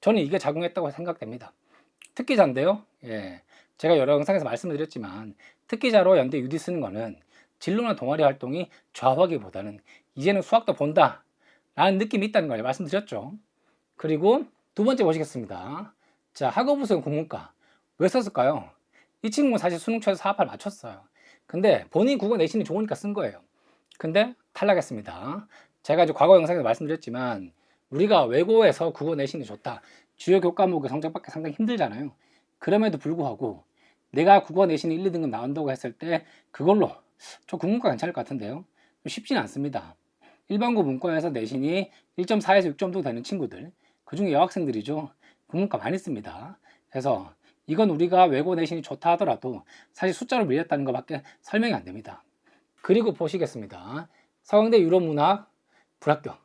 저는 이게 작용했다고 생각됩니다. 특기자인데요. 예, 제가 여러 영상에서 말씀을 드렸지만 특기자로 연대 유디 쓰는 거는 진로나 동아리 활동이 좌우하기보다는 이제는 수학도 본다 라는 느낌이 있다는 걸 말씀드렸죠. 그리고 두 번째 보시겠습니다. 자, 학업우수형 국문과 왜 썼을까요? 이 친구는 사실 수능 최저 4, 8 맞췄어요. 근데 본인 국어 내신이 좋으니까 쓴 거예요. 근데 탈락했습니다. 제가 이제 과거 영상에서 말씀드렸지만 우리가 외고에서 국어 내신이 좋다. 주요 교과목의 성적 받기 상당히 힘들잖아요. 그럼에도 불구하고 내가 국어 내신이 1, 2등급 나온다고 했을 때 그걸로 저 국문과 괜찮을 것 같은데요. 쉽지는 않습니다. 일반고 문과에서 내신이 1.4에서 6점도 되는 친구들, 그중에 여학생들이죠. 국문과 많이 씁니다. 그래서 이건 우리가 외고 내신이 좋다 하더라도 사실 숫자로 밀렸다는 것밖에 설명이 안 됩니다. 그리고 보시겠습니다. 서강대 유럽문학 불합격.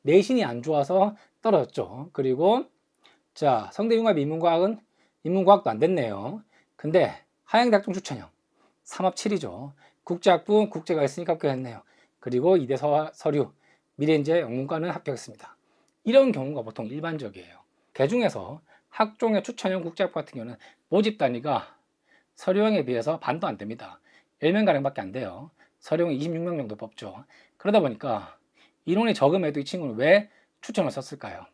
내신이 안 좋아서 떨어졌죠. 그리고 자, 성대 융합 인문과학은 인문과학도 안 됐네요. 근데 하양대학종 추천형 3합 7이죠. 국제학부 국제가 있으니까 합격했네요. 그리고 이대 서류 미래인재 영문과는 합격했습니다. 이런 경우가 보통 일반적이에요. 그 중에서 학종의 추천형 국제학부 같은 경우는 모집 단위가 서류형에 비해서 반도 안 됩니다. 10명가량밖에 안 돼요. 서류형이 26명 정도 뽑죠. 그러다 보니까 인원이 적음에도 이 친구는 왜 추천을 썼을까요?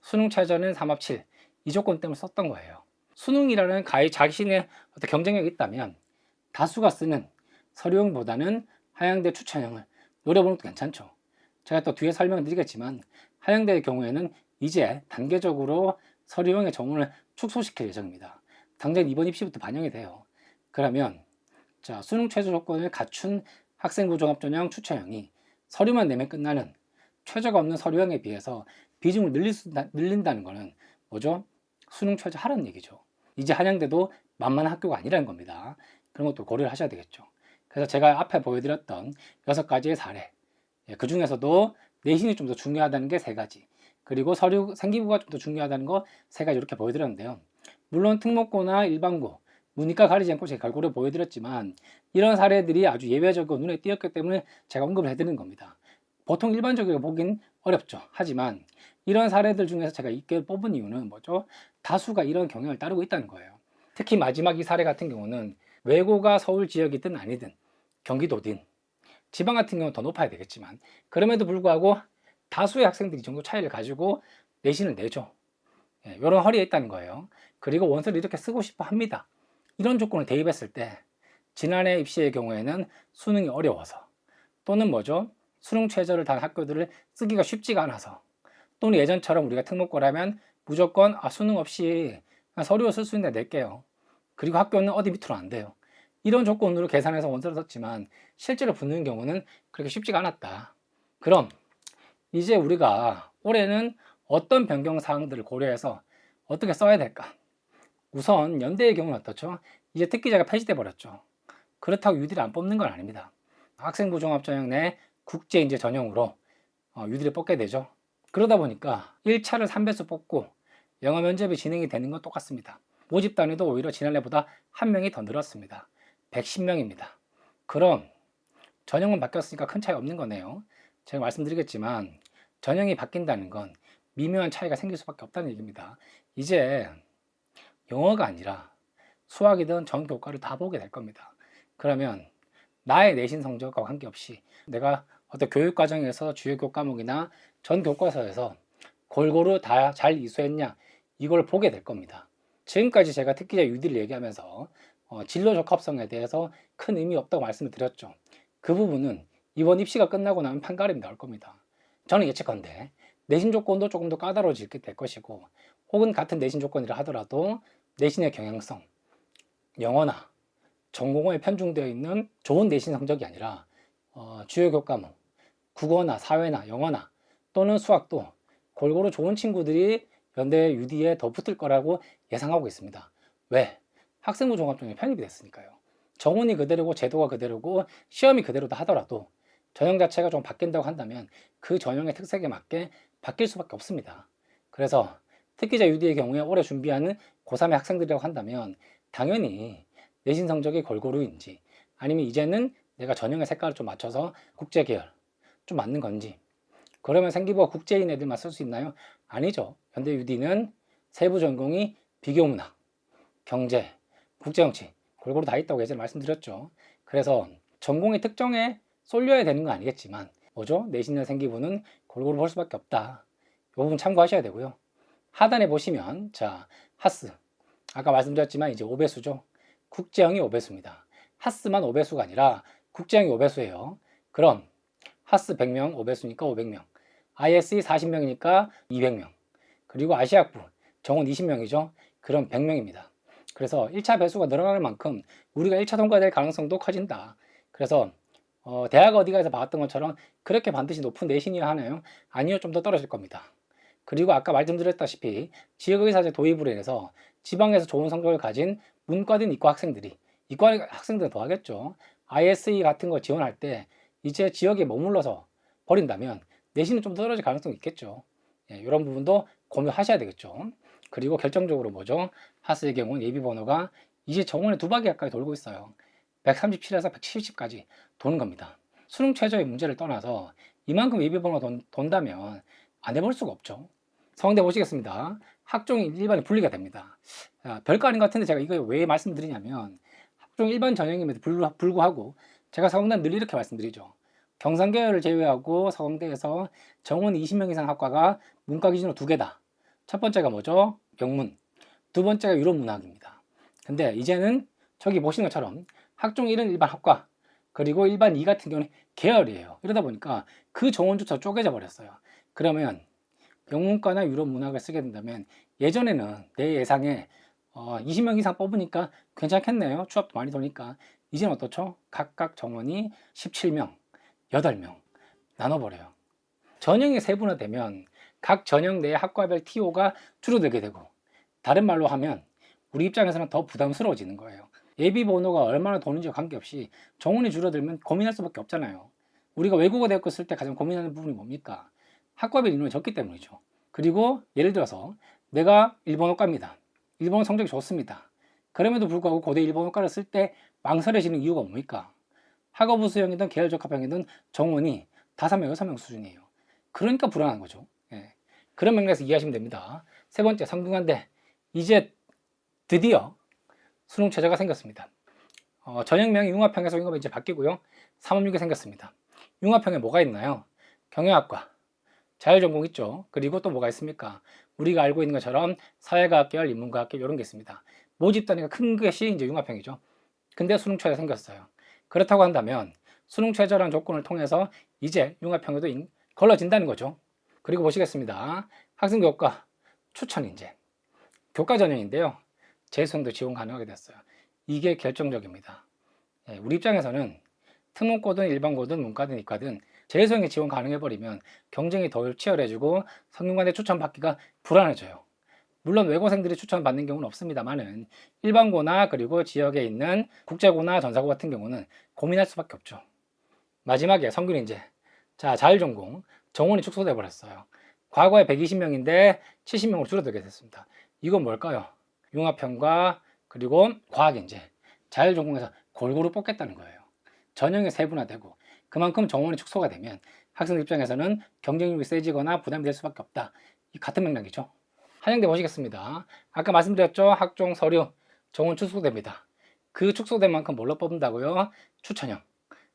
수능 최저는 3합 7. 이 조건 때문에 썼던 거예요. 수능이라는 자신의 어떤 경쟁력이 있다면 다수가 쓰는 서류형보다는 하양대 추천형을 노려보는 것도 괜찮죠. 제가 또 뒤에 설명드리겠지만 하양대의 경우에는 이제 단계적으로 서류형의 정원을 축소시킬 예정입니다. 당장 이번 입시부터 반영이 돼요. 그러면 자, 수능 최저 조건을 갖춘 학생부 종합전형 추천형이 서류만 내면 끝나는 최저가 없는 서류형에 비해서 비중을 늘린다는 것은 뭐죠? 수능 최저 하라는 얘기죠. 이제 한양대도 만만한 학교가 아니라는 겁니다. 그런 것도 고려를 하셔야 되겠죠. 그래서 제가 앞에 보여드렸던 6가지의 사례, 그 중에서도 내신이 좀 더 중요하다는 게 3가지, 그리고 서류 생기부가 좀 더 중요하다는 거 3가지 이렇게 보여드렸는데요. 물론 특목고나 일반고, 문이과 가리지 않고 제가 결과를 보여드렸지만 이런 사례들이 아주 예외적이고 눈에 띄었기 때문에 제가 언급을 해드리는 겁니다. 보통 일반적으로 보긴 어렵죠. 하지만 이런 사례들 중에서 제가 이렇게 뽑은 이유는 뭐죠? 다수가 이런 경향을 따르고 있다는 거예요. 특히 마지막 이 사례 같은 경우는 외고가 서울 지역이든 아니든 경기도든 지방 같은 경우는 더 높아야 되겠지만 그럼에도 불구하고 다수의 학생들이 이 정도 차이를 가지고 내신을 내죠. 이런 허리에 있다는 거예요. 그리고 원서를 이렇게 쓰고 싶어 합니다. 이런 조건을 대입했을 때 지난해 입시의 경우에는 수능이 어려워서 또는 뭐죠? 수능 최저를 단 학교들을 쓰기가 쉽지가 않아서 또는 예전처럼 우리가 특목고라면 무조건 수능 없이 서류 쓸 수 있는데 낼게요. 그리고 학교는 어디 밑으로 안 돼요. 이런 조건으로 계산해서 원서를 썼지만 실제로 붙는 경우는 그렇게 쉽지가 않았다. 그럼 이제 우리가 올해는 어떤 변경 사항들을 고려해서 어떻게 써야 될까? 우선 연대의 경우는 어떻죠? 이제 특기자가 폐지돼 버렸죠. 그렇다고 유디를 안 뽑는 건 아닙니다. 학생부 종합전형 내 국제인재 전형으로 유디를 뽑게 되죠. 그러다 보니까 1차를 3배수 뽑고 영어 면접이 진행이 되는 건 똑같습니다. 모집 단위도 오히려 지난해보다 1명이 더 늘었습니다. 110명입니다. 그럼 전형은 바뀌었으니까 큰 차이 없는 거네요. 제가 말씀드리겠지만 전형이 바뀐다는 건 미묘한 차이가 생길 수밖에 없다는 얘기입니다. 이제 영어가 아니라 수학이든 전 교과를 다 보게 될 겁니다. 그러면 나의 내신 성적과 관계없이 내가 어떤 교육 과정에서 주요 교과목이나 전 교과서에서 골고루 다 잘 이수했냐 이걸 보게 될 겁니다. 지금까지 제가 특기자 유디를 얘기하면서 진로 적합성에 대해서 큰 의미 없다고 말씀을 드렸죠. 그 부분은 이번 입시가 끝나고 나면 판가름이 나올 겁니다. 저는 예측컨대 내신 조건도 조금 더 까다로워질 것이고 혹은 같은 내신 조건이라 하더라도 내신의 경향성, 영어나 전공에 편중되어 있는 좋은 내신 성적이 아니라 주요 교과목, 국어나 사회나 영어나 또는 수학도 골고루 좋은 친구들이 연대 UD에 더 붙을 거라고 예상하고 있습니다. 왜? 학생부 종합전형이 편입이 됐으니까요. 정원이 그대로고 제도가 그대로고 시험이 그대로다 하더라도 전형 자체가 좀 바뀐다고 한다면 그 전형의 특색에 맞게 바뀔 수밖에 없습니다. 그래서 특기자 UD의 경우에 올해 준비하는 고3의 학생들이라고 한다면 당연히 내신 성적이 골고루인지 아니면 이제는 내가 전형의 색깔을 좀 맞춰서 국제 계열 좀 맞는 건지 그러면 생기부가 국제인 애들만 쓸 수 있나요? 아니죠. 현대 UD는 세부 전공이 비교문학, 경제, 국제정치 골고루 다 있다고 예전에 말씀드렸죠. 그래서 전공의 특정에 쏠려야 되는 건 아니겠지만 뭐죠? 내신의 생기부는 골고루 볼 수밖에 없다. 이 부분 참고하셔야 되고요. 하단에 보시면 자 하스 아까 말씀드렸지만 이제 5배수죠. 국제형이 5배수입니다. 하스만 5배수가 아니라 국제형이 5배수예요. 그럼 하스 100명 5배수니까 500명. ISE 40명이니까 200명. 그리고 아시아부 정원 20명이죠. 그럼 100명입니다. 그래서 1차 배수가 늘어나는 만큼 우리가 1차 통과될 가능성도 커진다. 그래서 대학 어디가에서 봤던 것처럼 그렇게 반드시 높은 내신이어야 하나요? 아니요, 좀 더 떨어질 겁니다. 그리고 아까 말씀드렸다시피 지역의사제 도입으로 인해서 지방에서 좋은 성적을 가진 문과든 이과 학생들이, 이과 학생들은 더 하겠죠. ISE 같은 거 지원할 때 이제 지역에 머물러서 버린다면 내신은 좀 떨어질 가능성이 있겠죠. 예, 이런 부분도 고려하셔야 되겠죠. 그리고 결정적으로 뭐죠? 하스의 경우는 예비번호가 이제 정원에 2바퀴 가까이 돌고 있어요. 137에서 170까지 도는 겁니다. 수능 최저의 문제를 떠나서 이만큼 예비번호 돈다면 안 해볼 수가 없죠. 서강대 보시겠습니다. 학종이 일반이 분리가 됩니다. 별거 아닌 것 같은데 제가 이거 왜 말씀드리냐면 학종 일반 전형임에도 불구하고 제가 서강대는 늘 이렇게 말씀드리죠. 경상계열을 제외하고 서강대에서 정원 20명 이상 학과가 문과 기준으로 2개다. 첫 번째가 뭐죠? 영문. 두 번째가 유럽문학입니다. 근데 이제는 저기 보시는 것처럼 학종 1은 일반 학과, 그리고 일반 2 같은 경우는 계열이에요. 이러다 보니까 그 정원조차 쪼개져 버렸어요. 그러면 영문과나 유럽문학을 쓰게 된다면 예전에는 내 예상에 20명 이상 뽑으니까 괜찮겠네요. 추합도 많이 도니까. 이제는 어떻죠? 각각 정원이 17명, 8명 나눠버려요. 전형이 세분화되면 각 전형 내 학과별 TO가 줄어들게 되고, 다른 말로 하면 우리 입장에서는 더 부담스러워지는 거예요. 예비 번호가 얼마나 도는지와 관계없이 정원이 줄어들면 고민할 수밖에 없잖아요. 우리가 외국어 대학교 쓸 때 가장 고민하는 부분이 뭡니까? 학과별 인원이 적기 때문이죠. 그리고 예를 들어서 내가 일본어과입니다. 일본어 성적이 좋습니다. 그럼에도 불구하고 고대 일본어과를 쓸 때 망설여지는 이유가 뭡니까? 학업우 수형이든 계열 적합형이든 정원이 5명, 6명 수준이에요. 그러니까 불안한 거죠. 예. 그런 맥락에서 이해하시면 됩니다. 세 번째, 성균관대. 이제 드디어 수능 최저가 생겼습니다. 전형명이 융합형에서 융합이 이제 바뀌고요. 356이 생겼습니다. 융합형에 뭐가 있나요? 경영학과, 자율전공 있죠. 그리고 또 뭐가 있습니까? 우리가 알고 있는 것처럼 사회과학계열, 인문과학계열 이런 게 있습니다. 모집 단위가 큰 것이 이제 융합형이죠. 근데 수능 최저 생겼어요. 그렇다고 한다면 수능 최저라는 조건을 통해서 이제 융합형에도 걸러진다는 거죠. 그리고 보시겠습니다. 학생교과 추천 인재. 교과 전형인데요. 재수생도 지원 가능하게 됐어요. 이게 결정적입니다. 예, 우리 입장에서는 특목고든 일반고든 문과든 이과든 재수생이 지원 가능해버리면 경쟁이 더 치열해지고 성균관대 추천받기가 불안해져요. 물론 외고생들이 추천받는 경우는 없습니다만은 일반고나 그리고 지역에 있는 국제고나 전사고 같은 경우는 고민할 수밖에 없죠. 마지막에 성균인재. 자, 자율전공. 정원이 축소돼 버렸어요. 과거에 120명인데 70명으로 줄어들게 됐습니다. 이건 뭘까요? 융합형과 그리고 과학인재, 자율전공에서 골고루 뽑겠다는 거예요. 전형이 세분화되고 그만큼 정원이 축소가 되면 학생들 입장에서는 경쟁력이 세지거나 부담이 될 수밖에 없다. 이 같은 맥락이죠. 한양대 보시겠습니다. 아까 말씀드렸죠. 학종, 서류, 정원 축소됩니다. 그 축소된 만큼 뭘로 뽑는다고요? 추천형.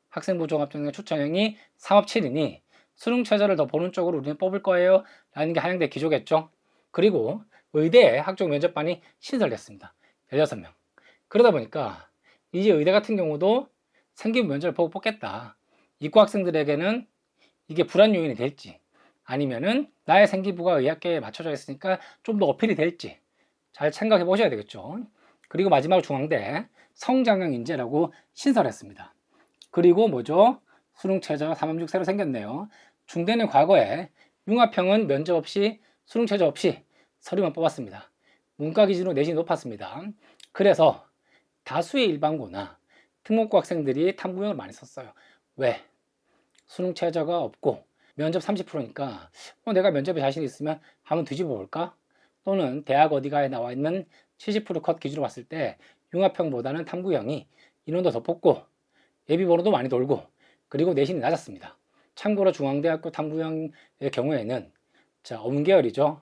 학생부 종합전형 추천형이 3합 7이니 수능 최저를 더 보는 쪽으로 우리는 뽑을 거예요 라는 게 한양대 기조겠죠. 그리고 의대에 학종 면접반이 신설됐습니다. 16명. 그러다 보니까 이제 의대 같은 경우도 생기부 면접을 보고 뽑겠다. 이과 학생들에게는 이게 불안 요인이 될지, 아니면은 나의 생기부가 의학계에 맞춰져 있으니까 좀 더 어필이 될지 잘 생각해 보셔야 되겠죠. 그리고 마지막으로 중앙대 성장형 인재라고 신설했습니다. 그리고 뭐죠? 수능 최저 3합6 새로 생겼네요. 중대는 과거에 융합형은 면접 없이 수능 최저 없이 서류만 뽑았습니다. 문과 기준으로 내신이 높았습니다. 그래서 다수의 일반고나 특목고 학생들이 탐구형을 많이 썼어요. 왜? 수능 최저가 없고 면접 30%니까 내가 면접에 자신 있으면 한번 뒤집어 볼까? 또는 대학 어디가에 나와 있는 70% 컷 기준으로 봤을 때 융합형보다는 탐구형이 인원도 더 뽑고 예비번호도 많이 돌고 그리고 내신이 낮았습니다. 참고로 중앙대학교 탐구형의 경우에는 엄계열이죠.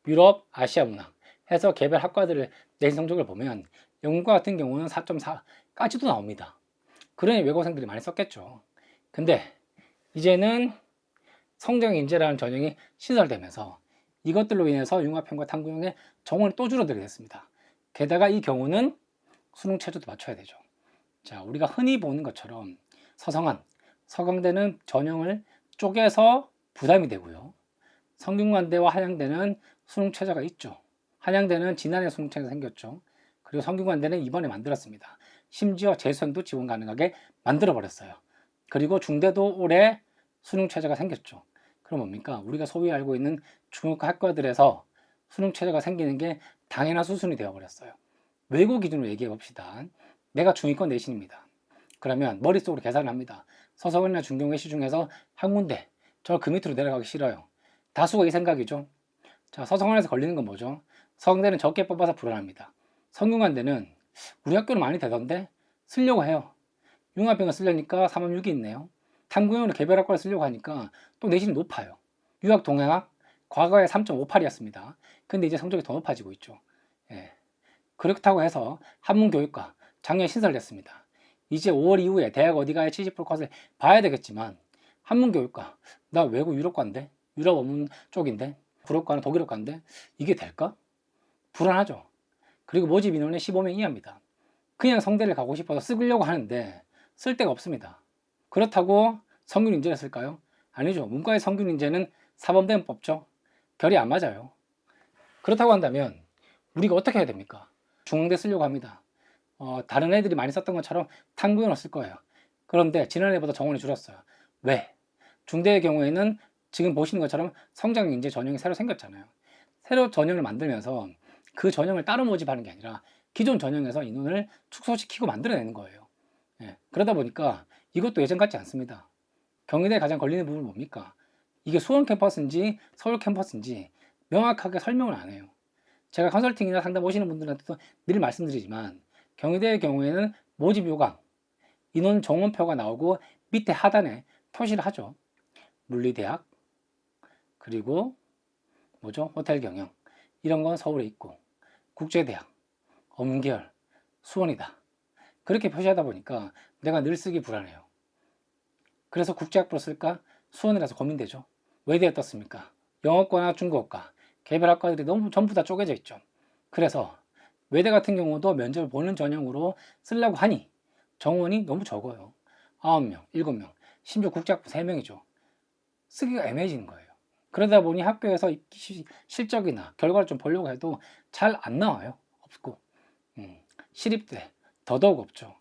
유럽, 아시아 문학 해서 개별 학과들의 내신 성적을 보면 영문과 같은 경우는 4.4까지도 나옵니다. 그러니 외고생들이 많이 썼겠죠. 근데 이제는 성장인재라는 전형이 신설되면서 이것들로 인해서 융합형과 탐구형의 정원이 또 줄어들게 됐습니다. 게다가 이 경우는 수능 최저도 맞춰야 되죠. 자, 우리가 흔히 보는 것처럼 서성한, 서강대는 전형을 쪼개서 부담이 되고요. 성균관대와 한양대는 수능 최저가 있죠. 한양대는 지난해 수능 최저가 생겼죠. 그리고 성균관대는 이번에 만들었습니다. 심지어 재수생도 지원 가능하게 만들어 버렸어요. 그리고 중대도 올해 수능 최저가 생겼죠. 그럼 뭡니까? 우리가 소위 알고 있는 중국과 학과들에서 수능 최저가 생기는 게 당연한 수순이 되어버렸어요. 외고 기준으로 얘기해 봅시다. 내가 중위권 내신입니다. 그러면 머릿속으로 계산을 합니다. 서서원이나 중경외시 중에서 한 군데, 저 그 밑으로 내려가기 싫어요. 다수가 이 생각이죠. 자, 서성원에서 걸리는 건 뭐죠? 서강대는 적게 뽑아서 불안합니다. 성균관대는 우리 학교는 많이 되던데 쓰려고 해요. 융합병원 쓰려니까 3학년이 있네요. 탐구용으로 개별학과를 쓰려고 하니까 또 내신이 높아요. 유학 동행학 과거에 3.58이었습니다. 근데 이제 성적이 더 높아지고 있죠. 예. 그렇다고 해서 한문교육과 작년에 신설됐습니다. 이제 5월 이후에 대학 어디가에 70% 컷을 봐야 되겠지만 한문교육과 나 외국 유럽과인데 유럽 원문 쪽인데 불어과는 독일어과인데 이게 될까? 불안하죠. 그리고 모집 인원은 15명 이하입니다. 그냥 성대를 가고 싶어서 쓰려고 하는데 쓸 데가 없습니다. 그렇다고 성균인재를 쓸까요? 아니죠. 문과의 성균인재는 사범대는 뽑죠. 결이 안 맞아요. 그렇다고 한다면 우리가 어떻게 해야 됩니까? 중앙대 쓰려고 합니다. 다른 애들이 많이 썼던 것처럼 탐구용으로 쓸 거예요. 그런데 지난해보다 정원이 줄었어요. 왜? 중대의 경우에는 지금 보시는 것처럼 성장인재 전형이 새로 생겼잖아요. 새로 전형을 만들면서 그 전형을 따로 모집하는 게 아니라 기존 전형에서 인원을 축소시키고 만들어내는 거예요. 예, 그러다 보니까 이것도 예전 같지 않습니다. 경희대에 가장 걸리는 부분은 뭡니까? 이게 수원 캠퍼스인지 서울 캠퍼스인지 명확하게 설명을 안 해요. 제가 컨설팅이나 상담 오시는 분들한테도 늘 말씀드리지만 경희대의 경우에는 모집 요강, 인원 정원표가 나오고 밑에 하단에 표시를 하죠. 물리대학, 그리고 뭐죠? 호텔 경영. 이런 건 서울에 있고 국제대학, 엄계열, 수원이다. 그렇게 표시하다 보니까 내가 늘 쓰기 불안해요. 그래서 국제학부로 쓸까? 수원이라서 고민되죠. 외대에 떴습니까? 영어과나 중국어과, 개별학과들이 너무 전부 다 쪼개져 있죠. 그래서 외대 같은 경우도 면접을 보는 전형으로 쓰려고 하니 정원이 너무 적어요. 9명, 7명, 심지어 국제학부 3명이죠. 쓰기가 애매해지는 거예요. 그러다 보니 학교에서 실적이나 결과를 좀 보려고 해도 잘 안 나와요. 없고. 시립대 더더욱 없죠.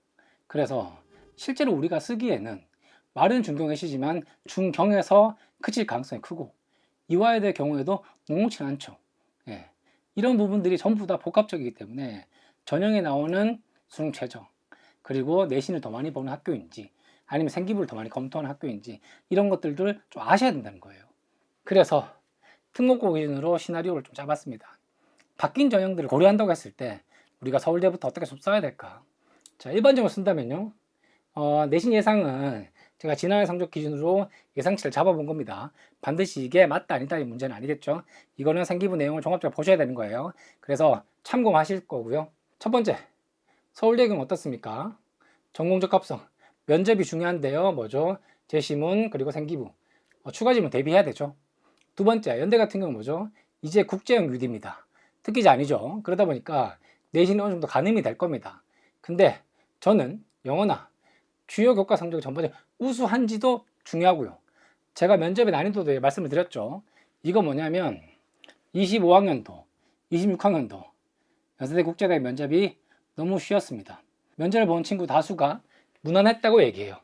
그래서 실제로 우리가 쓰기에는 말은 중경외시지만 중경에서 그칠 가능성이 크고 이화여대 경우에도 녹록치 않죠. 예. 이런 부분들이 전부 다 복합적이기 때문에 전형에 나오는 수능 최저 그리고 내신을 더 많이 보는 학교인지 아니면 생기부를 더 많이 검토하는 학교인지 이런 것들을 좀 아셔야 된다는 거예요. 그래서 특목고 기준으로 시나리오를 좀 잡았습니다. 바뀐 전형들을 고려한다고 했을 때 우리가 서울대부터 어떻게 써야 될까? 자, 일반적으로 쓴다면요. 내신 예상은 제가 지난해 성적 기준으로 예상치를 잡아본 겁니다. 반드시 이게 맞다 아니다 이 문제는 아니겠죠. 이거는 생기부 내용을 종합적으로 보셔야 되는 거예요. 그래서 참고하실 거고요. 첫 번째, 서울대 경우 어떻습니까? 전공적합성, 면접이 중요한데요. 뭐죠? 제시문 그리고 생기부, 추가 지문 대비해야 되죠. 두 번째, 연대 같은 경우는 뭐죠? 이제 국제형 UD입니다. 특기자 아니죠. 그러다 보니까 내신이 어느 정도 가늠이 될 겁니다. 근데 저는 영어나 주요 교과 성적이 전반적으로 우수한지도 중요하고요. 제가 면접의 난이도도 말씀을 드렸죠. 이거 뭐냐면 25학년도, 26학년도 연세대 국제대 면접이 너무 쉬웠습니다. 면접을 본 친구 다수가 무난했다고 얘기해요.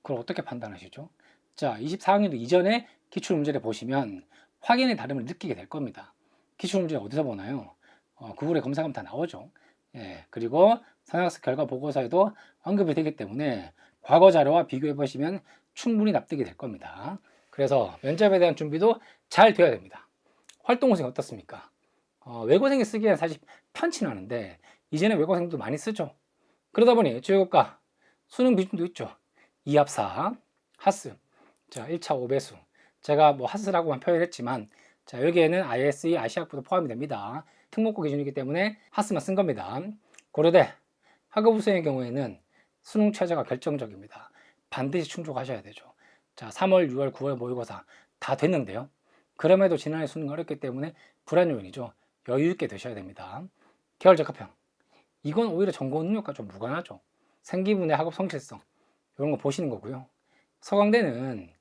그걸 어떻게 판단하시죠? 자, 24학년도 이전에 기출문제를 보시면 확연의 다름을 느끼게 될 겁니다. 기출문제를 어디서 보나요? 구글에 검색하면 다 나오죠. 예, 그리고 성형학습 결과 보고서에도 언급이 되기 때문에 과거 자료와 비교해 보시면 충분히 납득이 될 겁니다. 그래서 면접에 대한 준비도 잘 되어야 됩니다. 활동고생 어떻습니까? 외고생이 쓰기에는 사실 편치는 않은데 이제는 외고생도 많이 쓰죠. 그러다 보니 주요교과 수능 비중도 있죠. 2합4, 하스, 자 1차 5배수. 제가 뭐 하스라고만 표현했지만 자 여기에는 ISE, 아시아학부도 포함이 됩니다. 특목고 기준이기 때문에 하스만 쓴 겁니다. 고려대 학업 우수의 경우에는 수능 최저가 결정적입니다. 반드시 충족하셔야 되죠. 자 3월, 6월, 9월 모의고사 다 됐는데요. 그럼에도 지난해 수능 어렵기 때문에 불안 요인이죠. 여유 있게 되셔야 됩니다. 계열 적합형 이건 오히려 전공 능력과 좀 무관하죠. 생기분의 학업 성실성 이런 거 보시는 거고요. 서강대는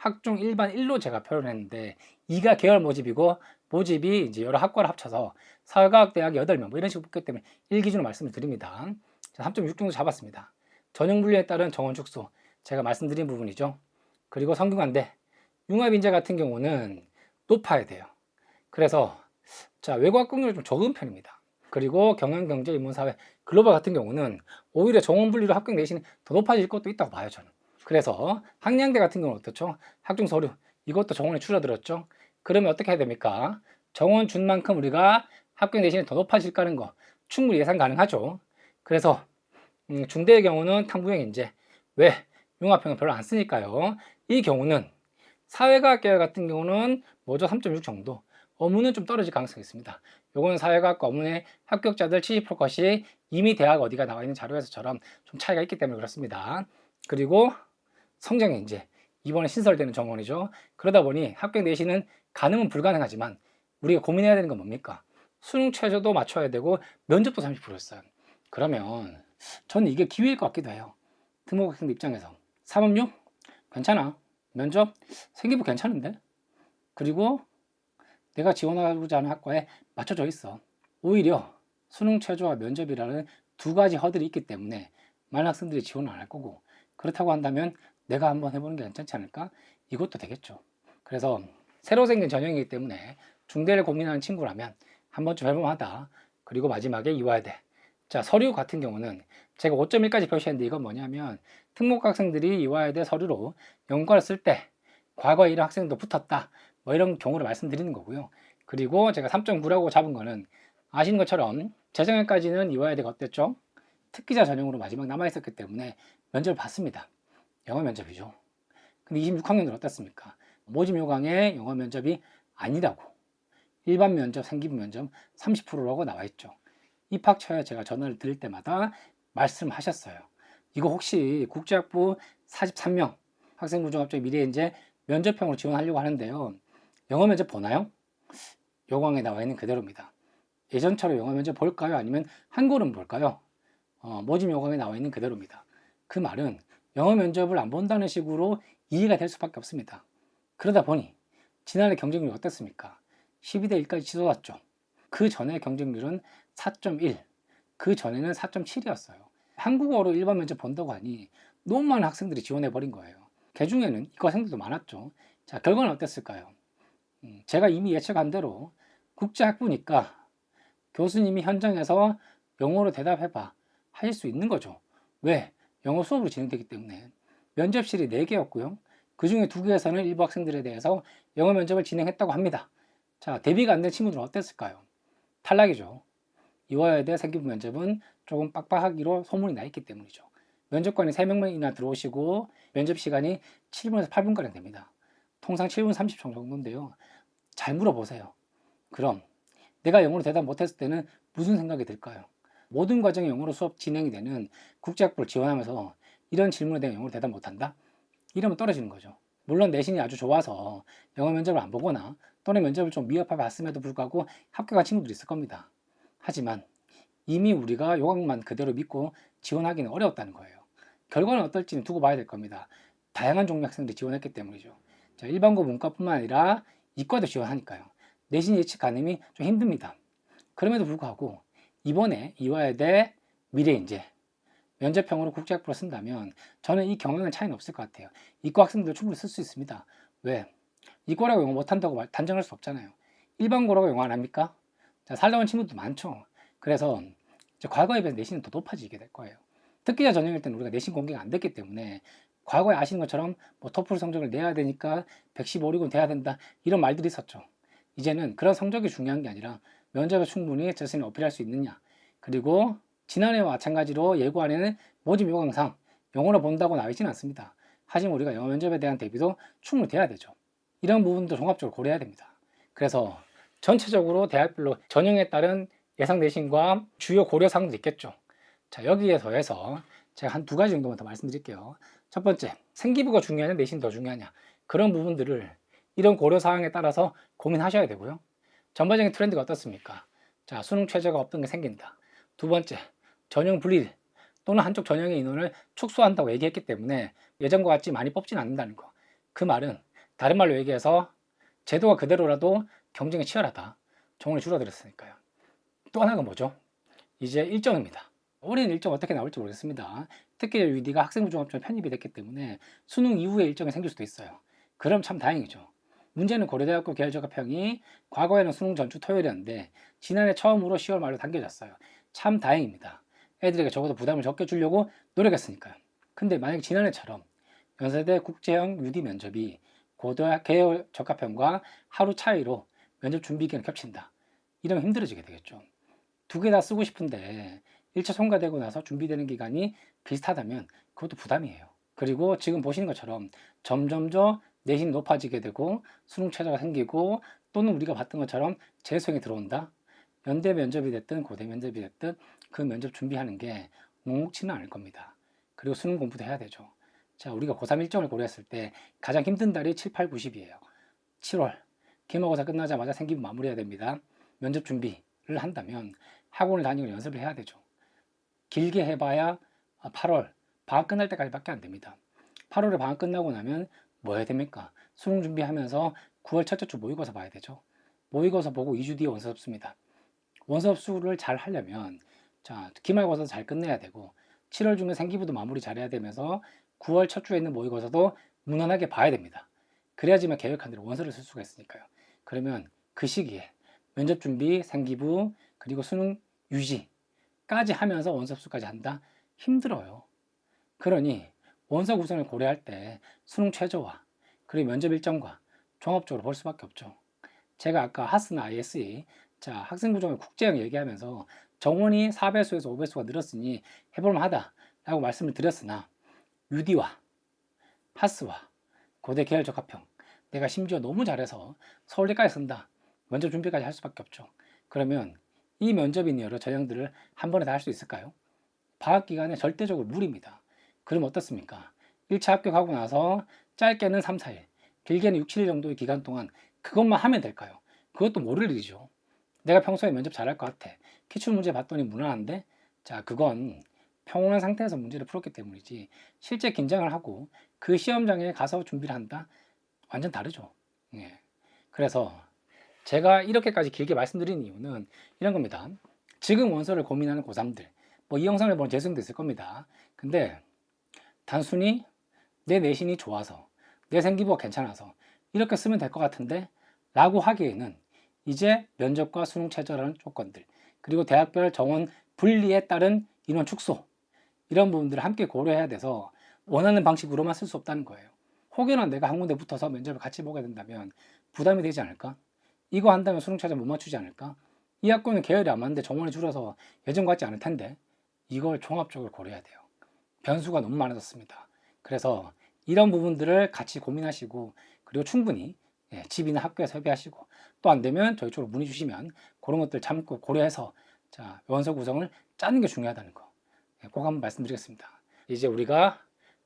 학종 일반 1로 제가 표현했는데 2가 계열 모집이고 모집이 이제 여러 학과를 합쳐서 사회과학대학이 8명 뭐 이런 식으로 뽑기 때문에 1 기준으로 말씀을 드립니다. 3.6 정도 잡았습니다. 전형 분류에 따른 정원 축소 제가 말씀드린 부분이죠. 그리고 성균관대 융합인재 같은 경우는 높아야 돼요. 그래서 자, 외국어 학력이 좀 적은 편입니다. 그리고 경영경제 인문사회 글로벌 같은 경우는 오히려 정원 분류로 합격 내신이 더 높아질 것도 있다고 봐요, 저는. 그래서 한양대 같은 경우는 어떻죠? 학종 서류 이것도 정원이 줄어들었죠. 그러면 어떻게 해야 됩니까? 정원 준 만큼 우리가 합격 내신이 더 높아질까는 거 충분히 예상 가능하죠. 그래서 중대의 경우는 탕부형인재 왜? 융합형은 별로 안 쓰니까요. 이 경우는 사회과학 계열 같은 경우는 뭐죠? 3.6 정도. 어문은 좀 떨어질 가능성이 있습니다. 요거는 사회과학과 어문의 합격자들 70% 것이 이미 대학 어디가 나와 있는 자료에서처럼 좀 차이가 있기 때문에 그렇습니다. 그리고 성장인재 이번에 신설되는 정원이죠. 그러다 보니 합격 내신은 가능은 불가능하지만 우리가 고민해야 되는 건 뭡니까? 수능 최저도 맞춰야 되고 면접도 30%였어요. 그러면 저는 이게 기회일 것 같기도 해요. 특목학생들 입장에서 3업육 괜찮아. 면접 생기부 괜찮은데? 그리고 내가 지원하고자 하는 학과에 맞춰져 있어. 오히려 수능 최저와 면접이라는 두 가지 허들이 있기 때문에 많은 학생들이 지원을 안 할 거고 그렇다고 한다면 내가 한번 해보는 게 괜찮지 않을까? 이것도 되겠죠. 그래서 새로 생긴 전형이기 때문에 중대를 고민하는 친구라면 한 번쯤 해볼만하다. 그리고 마지막에 이화여대. 자, 서류 같은 경우는 제가 5.1까지 표시했는데 이건 뭐냐면 특목학생들이 이화여대 서류로 연구를 쓸 때 과거에 이런 학생도 붙었다. 뭐 이런 경우를 말씀드리는 거고요. 그리고 제가 3.9라고 잡은 거는 아시는 것처럼 재작년까지는 이화여대가 어땠죠? 특기자 전형으로 마지막 남아있었기 때문에 면접을 봤습니다. 영어 면접이죠. 근데 26학년들 어땠습니까? 모집 요강에 영어 면접이 아니라고 일반 면접, 생기부 면접 30%라고 나와있죠. 입학 초에 제가 전화를 드릴 때마다 말씀하셨어요. 이거 혹시 국제학부 43명 학생부종합적 미래인재 면접형으로 지원하려고 하는데요. 영어 면접 보나요? 요강에 나와 있는 그대로입니다. 예전처럼 영어 면접 볼까요? 아니면 한국어는 볼까요? 모집 요강에 나와 있는 그대로입니다. 그 말은 영어 면접을 안 본다는 식으로 이해가 될 수밖에 없습니다. 그러다 보니 지난해 경쟁률이 어땠습니까? 12대 1까지 치솟았죠. 그 전에 경쟁률은 4.1, 그 전에는 4.7이었어요. 한국어로 일반 면접 본다고 하니 너무 많은 학생들이 지원해버린 거예요. 그 중에는 이과생들도 많았죠. 자, 결과는 어땠을까요? 제가 이미 예측한 대로 국제학부니까 교수님이 현장에서 영어로 대답해봐 하실 수 있는 거죠. 왜? 영어 수업으로 진행되기 때문에. 면접실이 4개였고요. 그 중에 2개에서는 일부 학생들에 대해서 영어 면접을 진행했다고 합니다. 자, 대비가 안 된 친구들은 어땠을까요? 탈락이죠. 이화여대 생기부 면접은 조금 빡빡하기로 소문이 나 있기 때문이죠. 면접관이 3명이나 들어오시고 면접 시간이 7분에서 8분가량 됩니다. 통상 7분 30초 정도인데요. 잘 물어보세요. 그럼 내가 영어로 대답 못했을 때는 무슨 생각이 들까요? 모든 과정이 영어로 수업 진행이 되는 국제학부를 지원하면서 이런 질문에 대한 영어로 대답 못한다? 이러면 떨어지는 거죠. 물론 내신이 아주 좋아서 영어 면접을 안 보거나 또는 면접을 좀 미흡하게 봤음에도 불구하고 합격한 친구들이 있을 겁니다. 하지만 이미 우리가 요강만 그대로 믿고 지원하기는 어려웠다는 거예요. 결과는 어떨지는 두고 봐야 될 겁니다. 다양한 종류 학생들이 지원했기 때문이죠. 자, 일반고 문과뿐만 아니라 이과도 지원하니까요. 내신 예측 가늠이 좀 힘듭니다. 그럼에도 불구하고 이번에 이화여대 미래인재 면접형으로 국제학부를 쓴다면 저는 이 경영은 차이는 없을 것 같아요. 이과 학생들 충분히 쓸 수 있습니다. 왜? 이과라고 영어 못한다고 단정할 수 없잖아요. 일반고라고 영어 안 합니까? 자, 살라온 친구도 많죠. 그래서 과거에 비해서 내신은 더 높아지게 될 거예요. 특기자 전형일 때는 우리가 내신 공개가 안 됐기 때문에 과거에 아시는 것처럼 뭐 토플 성적을 내야 되니까 115, 6은 돼야 된다 이런 말들이 있었죠. 이제는 그런 성적이 중요한 게 아니라 면접에 충분히 자신을 어필할 수 있느냐, 그리고 지난해와 마찬가지로 예고안에는 모집 요강상 영어로 본다고 나와 있지는 않습니다. 하지만 우리가 영어 면접에 대한 대비도 충분히 돼야 되죠. 이런 부분도 종합적으로 고려해야 됩니다. 그래서 전체적으로 대학별로 전형에 따른 예상 내신과 주요 고려사항도 있겠죠. 자, 여기에 더해서 제가 한 2가지 정도만 더 말씀드릴게요. 첫 번째, 생기부가 중요하냐 내신이 더 중요하냐, 그런 부분들을 이런 고려사항에 따라서 고민하셔야 되고요. 전반적인 트렌드가 어떻습니까? 자, 수능 최저가 없던 게 생긴다. 두 번째, 전형 분리 또는 한쪽 전형의 인원을 축소한다고 얘기했기 때문에 예전과 같이 많이 뽑진 않는다는 거. 그 말은 다른 말로 얘기해서 제도가 그대로라도 경쟁이 치열하다. 정원이 줄어들었으니까요. 또 하나가 뭐죠? 이제 일정입니다. 올해는 일정 어떻게 나올지 모르겠습니다. 특히 UD가 학생부 종합전에 편입이 됐기 때문에 수능 이후에 일정이 생길 수도 있어요. 그럼 참 다행이죠. 문제는 고려대학교 계열적합형이 과거에는 수능 전주 토요일이었는데 지난해 처음으로 10월 말로 당겨졌어요. 참 다행입니다. 애들에게 적어도 부담을 적게 주려고 노력했으니까요. 근데 만약 지난해처럼 연세대 국제형 UD 면접이 고대 계열 적합형과 하루 차이로 면접 준비 기간이 겹친다. 이러면 힘들어지게 되겠죠. 두 개 다 쓰고 싶은데 1차 통과되고 나서 준비되는 기간이 비슷하다면 그것도 부담이에요. 그리고 지금 보시는 것처럼 점점 내신이 높아지게 되고 수능 최저가 생기고 또는 우리가 봤던 것처럼 재수생이 들어온다. 연대 면접이 됐든 고대 면접이 됐든 그 면접 준비하는 게 녹록지는 않을 겁니다. 그리고 수능 공부도 해야 되죠. 자, 우리가 고3 일정을 고려했을 때 가장 힘든 달이 7, 8, 90이에요. 7월 기말고사 끝나자마자 생기부 마무리해야 됩니다. 면접 준비를 한다면 학원을 다니고 연습을 해야 되죠. 길게 해봐야 8월 방학 끝날 때까지밖에 안 됩니다. 8월에 방학 끝나고 나면 뭐 해야 됩니까? 수능 준비하면서 9월 첫째 주 모의고사 봐야 되죠. 모의고사 보고 2주 뒤에 원서 접수입니다. 원서 접수를 잘 하려면 자, 기말고사도 잘 끝내야 되고 7월 중에 생기부도 마무리 잘해야 되면서 9월 첫 주에 있는 모의고사도 무난하게 봐야 됩니다. 그래야지만 계획한 대로 원서를 쓸 수가 있으니까요. 그러면 그 시기에 면접 준비, 생기부, 그리고 수능 유지까지 하면서 원서 접수까지 한다? 힘들어요. 그러니 원서 구성을 고려할 때 수능 최저와 그리고 면접 일정과 종합적으로 볼 수밖에 없죠. 제가 아까 하스나 ISE 자 학생부정을 국제형 얘기하면서 정원이 4배수에서 5배수가 늘었으니 해볼만 하다라고 말씀을 드렸으나 UD와 하스와 고대 계열 적합형 내가 심지어 너무 잘해서 서울대까지 쓴다. 면접 준비까지 할 수밖에 없죠. 그러면 이 면접인 여러 전형들을 한 번에 다 할 수 있을까요? 방학 기간에 절대적으로 무리입니다. 그럼 어떻습니까? 1차 합격하고 나서 짧게는 3, 4일, 길게는 6, 7일 정도의 기간 동안 그것만 하면 될까요? 그것도 모를 일이죠. 내가 평소에 면접 잘할 것 같아. 기출문제 봤더니 무난한데? 자, 그건 평온한 상태에서 문제를 풀었기 때문이지 실제 긴장을 하고 그 시험장에 가서 준비를 한다? 완전 다르죠. 예. 그래서 제가 이렇게까지 길게 말씀드린 이유는 이런 겁니다. 지금 원서를 고민하는 고3들 뭐 이 영상을 보는 재수생도 있을 겁니다. 근데 단순히 내 내신이 좋아서 내 생기부가 괜찮아서 이렇게 쓰면 될 것 같은데 라고 하기에는 이제 면접과 수능 최저라는 조건들 그리고 대학별 정원 분리에 따른 인원 축소 이런 부분들을 함께 고려해야 돼서 원하는 방식으로만 쓸 수 없다는 거예요. 혹여나 내가 한 군데 붙어서 면접을 같이 보게 된다면 부담이 되지 않을까? 이거 한다면 수능 최저 못 맞추지 않을까? 이 학교는 계열이 안 맞는데 정원이 줄어서 예전 같지 않을 텐데 이걸 종합적으로 고려해야 돼요. 변수가 너무 많아졌습니다. 그래서 이런 부분들을 같이 고민하시고 그리고 충분히 집이나 학교에서 협의하시고 또 안 되면 저희 쪽으로 문의 주시면 그런 것들 참고 고려해서 자 원서 구성을 짜는 게 중요하다는 거 꼭 한번 말씀드리겠습니다. 이제 우리가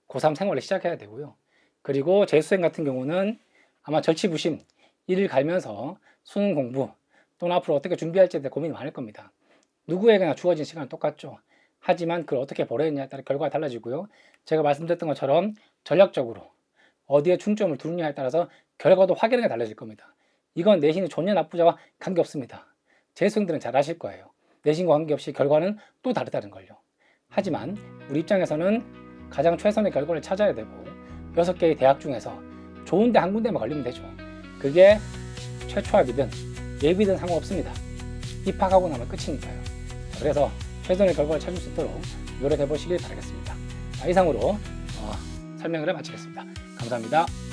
고3 생활을 시작해야 되고요. 그리고 재수생 같은 경우는 아마 절치부심 일을 갈면서 수능 공부 또는 앞으로 어떻게 준비할지에 대해 고민이 많을 겁니다. 누구에게나 주어진 시간은 똑같죠. 하지만 그걸 어떻게 보내느냐에 따라 결과가 달라지고요. 제가 말씀드렸던 것처럼 전략적으로 어디에 중점을 두느냐에 따라서 결과도 확연하게 달라질 겁니다. 이건 내신이 좋냐 나쁘냐와 관계없습니다. 재수생들은 잘 아실 거예요. 내신과 관계없이 결과는 또 다르다는 걸요. 하지만 우리 입장에서는 가장 최선의 결과를 찾아야 되고 6개의 대학 중에서 좋은 데 한 군데만 걸리면 되죠. 그게 최초합이든 예비든 상관없습니다. 입학하고 나면 끝이니까요. 그래서 최선의 결과를 찾을 수 있도록 노력해 보시길 바라겠습니다. 이상으로 설명을 마치겠습니다. 감사합니다.